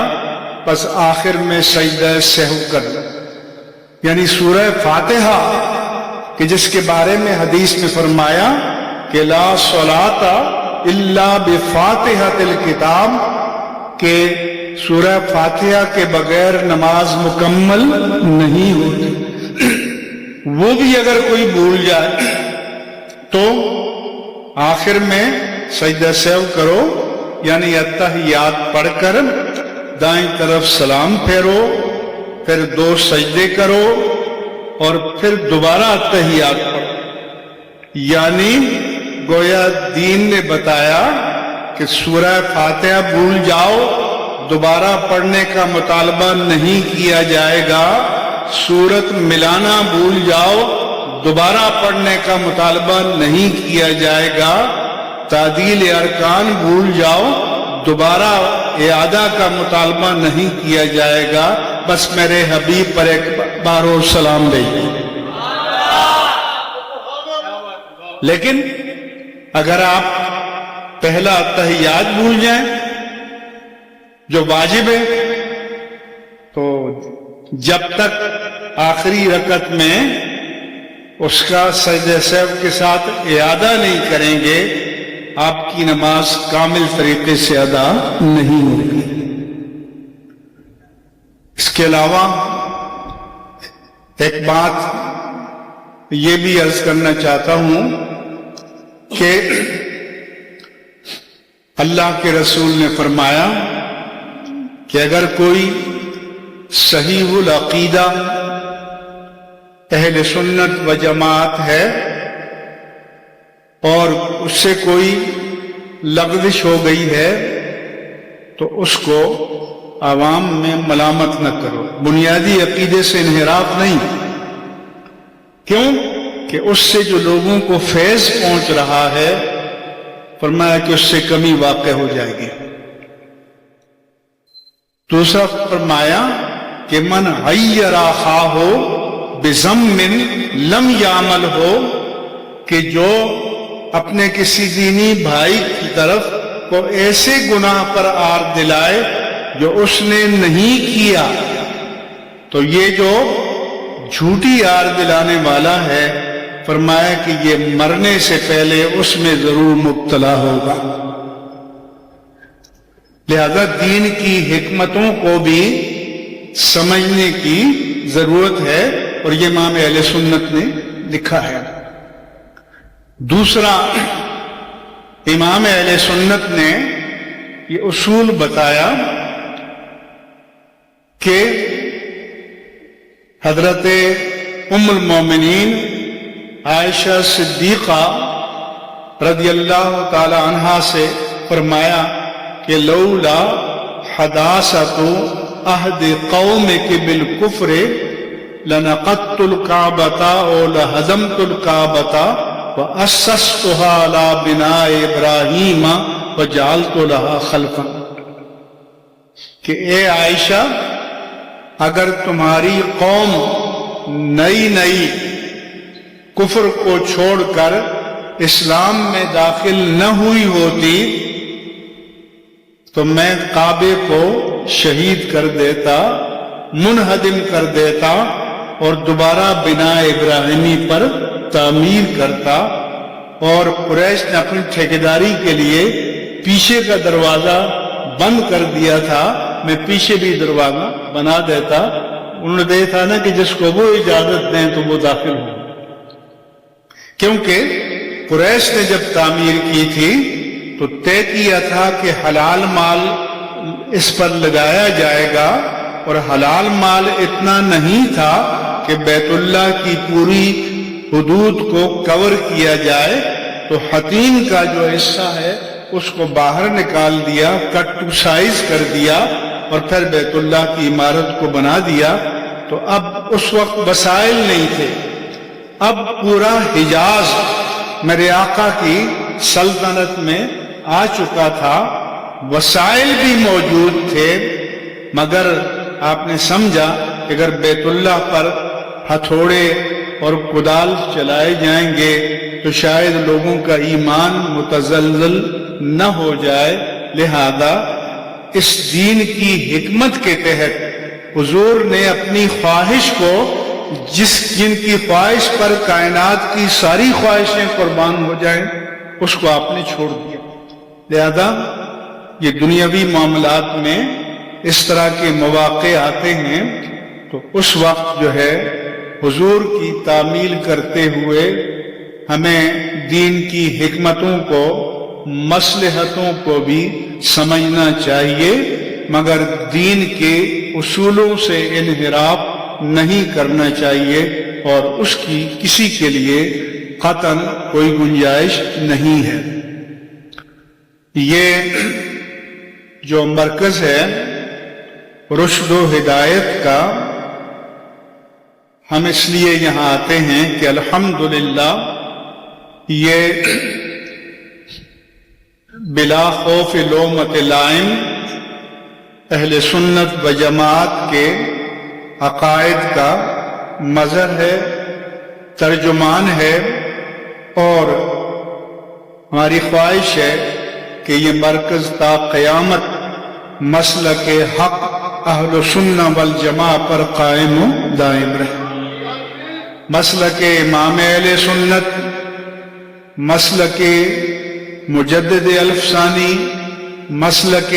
بس آخر میں سجدہ سہو کرنا، یعنی سورہ فاتحہ کہ جس کے بارے میں حدیث میں فرمایا کہ لا صلاۃ الا بفاتحۃ الکتاب، کہ سورہ فاتحہ کے بغیر نماز مکمل نہیں ہوتی۔ وہ بھی اگر کوئی بھول جائے تو آخر میں سجدہ سہو کرو، یعنی التحیات پڑھ کر دائیں طرف سلام پھیرو، پھر 2 سجدے کرو اور پھر دوبارہ التحیات پڑھو۔ یعنی گویا دین نے بتایا کہ سورہ فاتحہ بھول جاؤ دوبارہ پڑھنے کا مطالبہ نہیں کیا جائے گا، سورت ملانا بھول جاؤ دوبارہ پڑھنے کا مطالبہ نہیں کیا جائے گا، تعدیل ارکان بھول جاؤ دوبارہ اعادہ کا مطالبہ نہیں کیا جائے گا، بس میرے حبیب پر ایک بار اور سلام بھیجیے۔ لیکن اگر آپ پہلا التحیات بھول جائیں جو واجب ہے تو جب تک آخری رکعت میں اس کا سجدہ سہو کے ساتھ اعادہ نہیں کریں گے آپ کی نماز کامل طریقے سے ادا نہیں ہوگی۔ اس کے علاوہ ایک بات یہ بھی عرض کرنا چاہتا ہوں کہ اللہ کے رسول نے فرمایا کہ اگر کوئی صحیح العقیدہ اہل سنت و جماعت ہے اور اس سے کوئی لغزش ہو گئی ہے تو اس کو عوام میں ملامت نہ کرو، بنیادی عقیدے سے انحراف نہیں۔ کیوں؟ کہ اس سے جو لوگوں کو فیض پہنچ رہا ہے، فرمایا کہ اس سے کمی واقع ہو جائے گی۔ دوسرا فرمایا کہ من عیر اخاہ بذم لم یعمل ہو، کہ جو اپنے کسی دینی بھائی کی طرف کو ایسے گناہ پر آر دلائے جو اس نے نہیں کیا، تو یہ جو جھوٹی آر دلانے والا ہے، فرمایا کہ یہ مرنے سے پہلے اس میں ضرور مبتلا ہوگا۔ لہذا دین کی حکمتوں کو بھی سمجھنے کی ضرورت ہے، اور یہ امام اہل سنت نے لکھا ہے۔ دوسرا، امام اہل سنت نے یہ اصول بتایا کہ حضرت ام المومنین عائشہ صدیقہ رضی اللہ تعالی عنہا سے فرمایا کہ لولا حداثت عہد قومک بالکفر لنقضت الکعبۃ او لہدمت الکعبۃ واسستها علی بناء ابراہیم وجعلت لها خلفا، کہ اے عائشہ، اگر تمہاری قوم نئی کفر کو چھوڑ کر اسلام میں داخل نہ ہوئی ہوتی تو میں کعبے کو شہید کر دیتا، منہدم کر دیتا، اور دوبارہ بنا ابراہیمی پر تعمیر کرتا۔ اور قریش نے اپنی ٹھیکیداری کے لیے پیچھے کا دروازہ بند کر دیا تھا، میں پیچھے بھی دروازہ بنا دیتا۔ انہوں نے دیکھا نا کہ جس کو وہ اجازت دیں تو وہ داخل ہو، کیونکہ قریش نے جب تعمیر کی تھی تو طے کیا تھا کہ حلال مال اس پر لگایا جائے گا، اور حلال مال اتنا نہیں تھا کہ بیت اللہ کی پوری حدود کو کور کیا جائے، تو حتیم کا جو حصہ ہے اس کو باہر نکال دیا، کٹ ٹو سائز کر دیا، اور پھر بیت اللہ کی عمارت کو بنا دیا۔ تو اب اس وقت وسائل نہیں تھے، اب پورا حجاز میرے آقا کی سلطنت میں آ چکا تھا، وسائل بھی موجود تھے، مگر آپ نے سمجھا کہ اگر بیت اللہ پر ہتھوڑے اور کدال چلائے جائیں گے تو شاید لوگوں کا ایمان متزلزل نہ ہو جائے، لہذا اس دین کی حکمت کے تحت حضور نے اپنی خواہش کو، جن کی خواہش پر کائنات کی ساری خواہشیں قربان ہو جائیں، اس کو آپ نے چھوڑ دیا۔ لہذا یہ دنیاوی معاملات میں اس طرح کے مواقع آتے ہیں تو اس وقت جو ہے حضور کی تعمیل کرتے ہوئے ہمیں دین کی حکمتوں کو، مصلحتوں کو بھی سمجھنا چاہیے، مگر دین کے اصولوں سے انحراف نہیں کرنا چاہیے، اور اس کی کسی کے لیے قطعاً کوئی گنجائش نہیں ہے۔ یہ جو مرکز ہے رشد و ہدایت کا، ہم اس لیے یہاں آتے ہیں کہ الحمدللہ یہ بلا خوف لومۃ لائم اہل سنت و جماعت کے عقائد کا مظہر ہے، ترجمان ہے، اور ہماری خواہش ہے کہ یہ مرکز تا قیامت مسلک حق اہل سنہ والجماع پر قائم و دائم رہے۔ مسلک امام اہل سنت، مسلک مجدد الفسانی، مسلک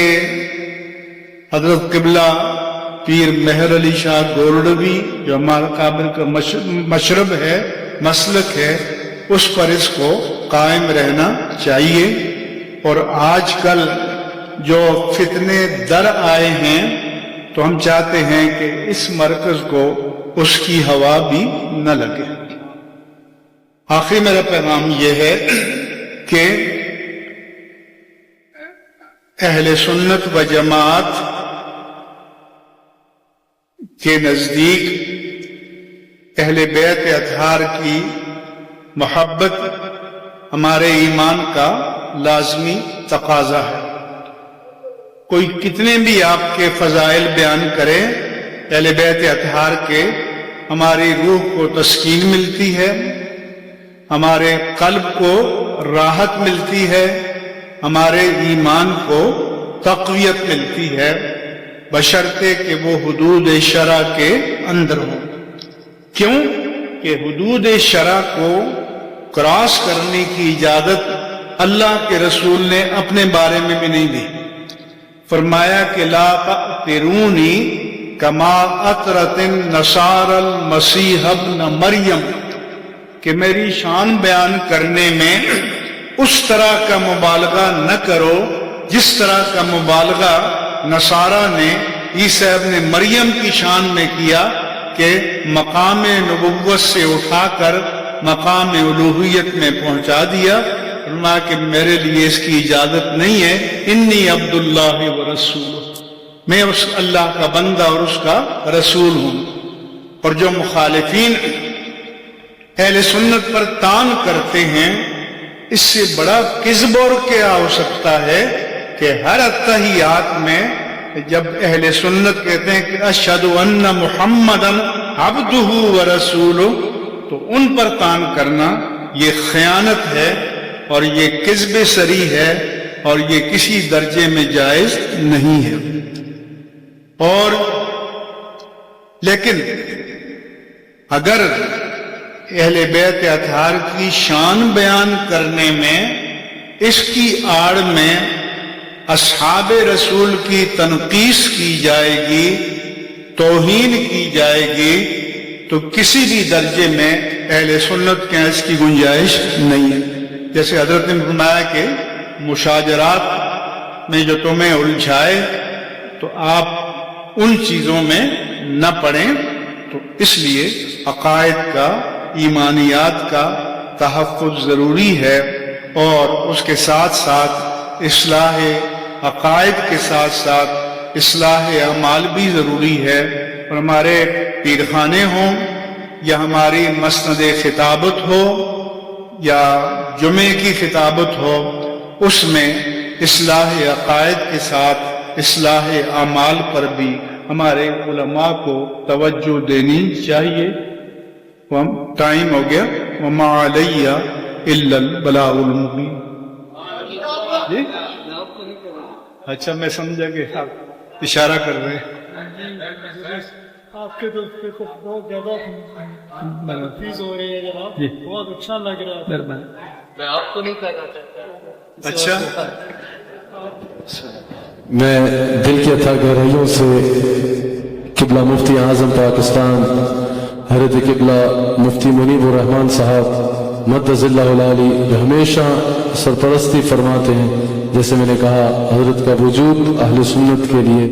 حضرت قبلہ پیر مہر علی شاہ گولڈوی جو ہمارا قابل کا مشرب ہے، مسلک ہے، اس پر اس کو قائم رہنا چاہیے۔ اور آج کل جو فتنے در آئے ہیں تو ہم چاہتے ہیں کہ اس مرکز کو اس کی ہوا بھی نہ لگے۔ آخری میرا پیغام یہ ہے کہ اہل سنت و جماعت کے نزدیک اہل بیت اطہار کی محبت ہمارے ایمان کا لازمی تقاضا ہے۔ کوئی کتنے بھی آپ کے فضائل بیان کرے اہل بیت اطہار کے، ہماری روح کو تسکین ملتی ہے، ہمارے قلب کو راحت ملتی ہے، ہمارے ایمان کو تقویت ملتی ہے، بشرطے کہ وہ حدود شرع کے اندر ہوں۔ کیوں کہ حدود شرع کو کراس کرنے کی اجازت اللہ کے رسول نے اپنے بارے میں بھی نہیں دی۔ فرمایا کہ لا تأطرونی کما اطرت النصارى المسیح ابن مریم، کہ میری شان بیان کرنے میں اس طرح کا مبالغہ نہ کرو جس طرح کا مبالغہ نصارہ نے عیسیٰ ابن مریم کی شان میں کیا کہ مقام نبوت سے اٹھا کر مقام الوہیت میں پہنچا دیا۔ فرمایا کہ میرے لیے اس کی اجازت نہیں ہے، انی عبداللہ ورسولہ، میں اس اللہ کا بندہ اور اس کا رسول ہوں۔ اور جو مخالفین اہل سنت پر طعن کرتے ہیں، اس سے بڑا کذب اور کیا ہو سکتا ہے کہ ہر اتحیات میں جب اہل سنت کہتے ہیں کہ اشہد ان محمدًا عبدہ ورسولہ، تو ان پر طعن کرنا یہ خیانت ہے اور یہ کذب صریح ہے اور یہ کسی درجے میں جائز نہیں ہے۔ اور لیکن اگر اہل بیت اطہار کی شان بیان کرنے میں اس کی آڑ میں اصحاب رسول کی تنقیص کی جائے گی، توہین کی جائے گی، تو کسی بھی درجے میں اہل سنت کے اس کی گنجائش نہیں ہے۔ جیسے حضرت نے فرمایا کہ مشاجرات میں جو تمہیں الجھائے تو آپ ان چیزوں میں نہ پڑیں، تو اس لیے عقائد کا، ایمانیات کا تحفظ ضروری ہے، اور اس کے ساتھ ساتھ اصلاح عقائد کے ساتھ ساتھ اصلاح اعمال بھی ضروری ہے۔ اور ہمارے پیرخانے ہوں یا ہماری مسند خطابت ہو یا جمعے کی خطابت ہو، اس میں اصلاح عقائد کے ساتھ اصلاح اعمال پر بھی ہمارے علماء کو توجہ دینی چاہیے۔ ٹائم ہو گیا، وما علی الا البلاغ المبین۔ جی اچھا، میں سمجھا کہ آپ اشارہ کر رہے ہیں۔ آپ کے تو بہت زیادہ تفویض ہو رہی ہے جناب، بہت اچھا لگ رہا ہے۔ میں آپ کو نہیں کہنا چاہتا۔ اچھا، میں دل کی اتھا گہرائیوں سے قبلہ مفتی اعظم پاکستان حضرت قبلہ مفتی منیب الرحمان صاحب مدظ اللہ العالی جو ہمیشہ سرپرستی فرماتے ہیں، جیسے میں نے کہا حضرت کا وجود اہل سنت کے لیے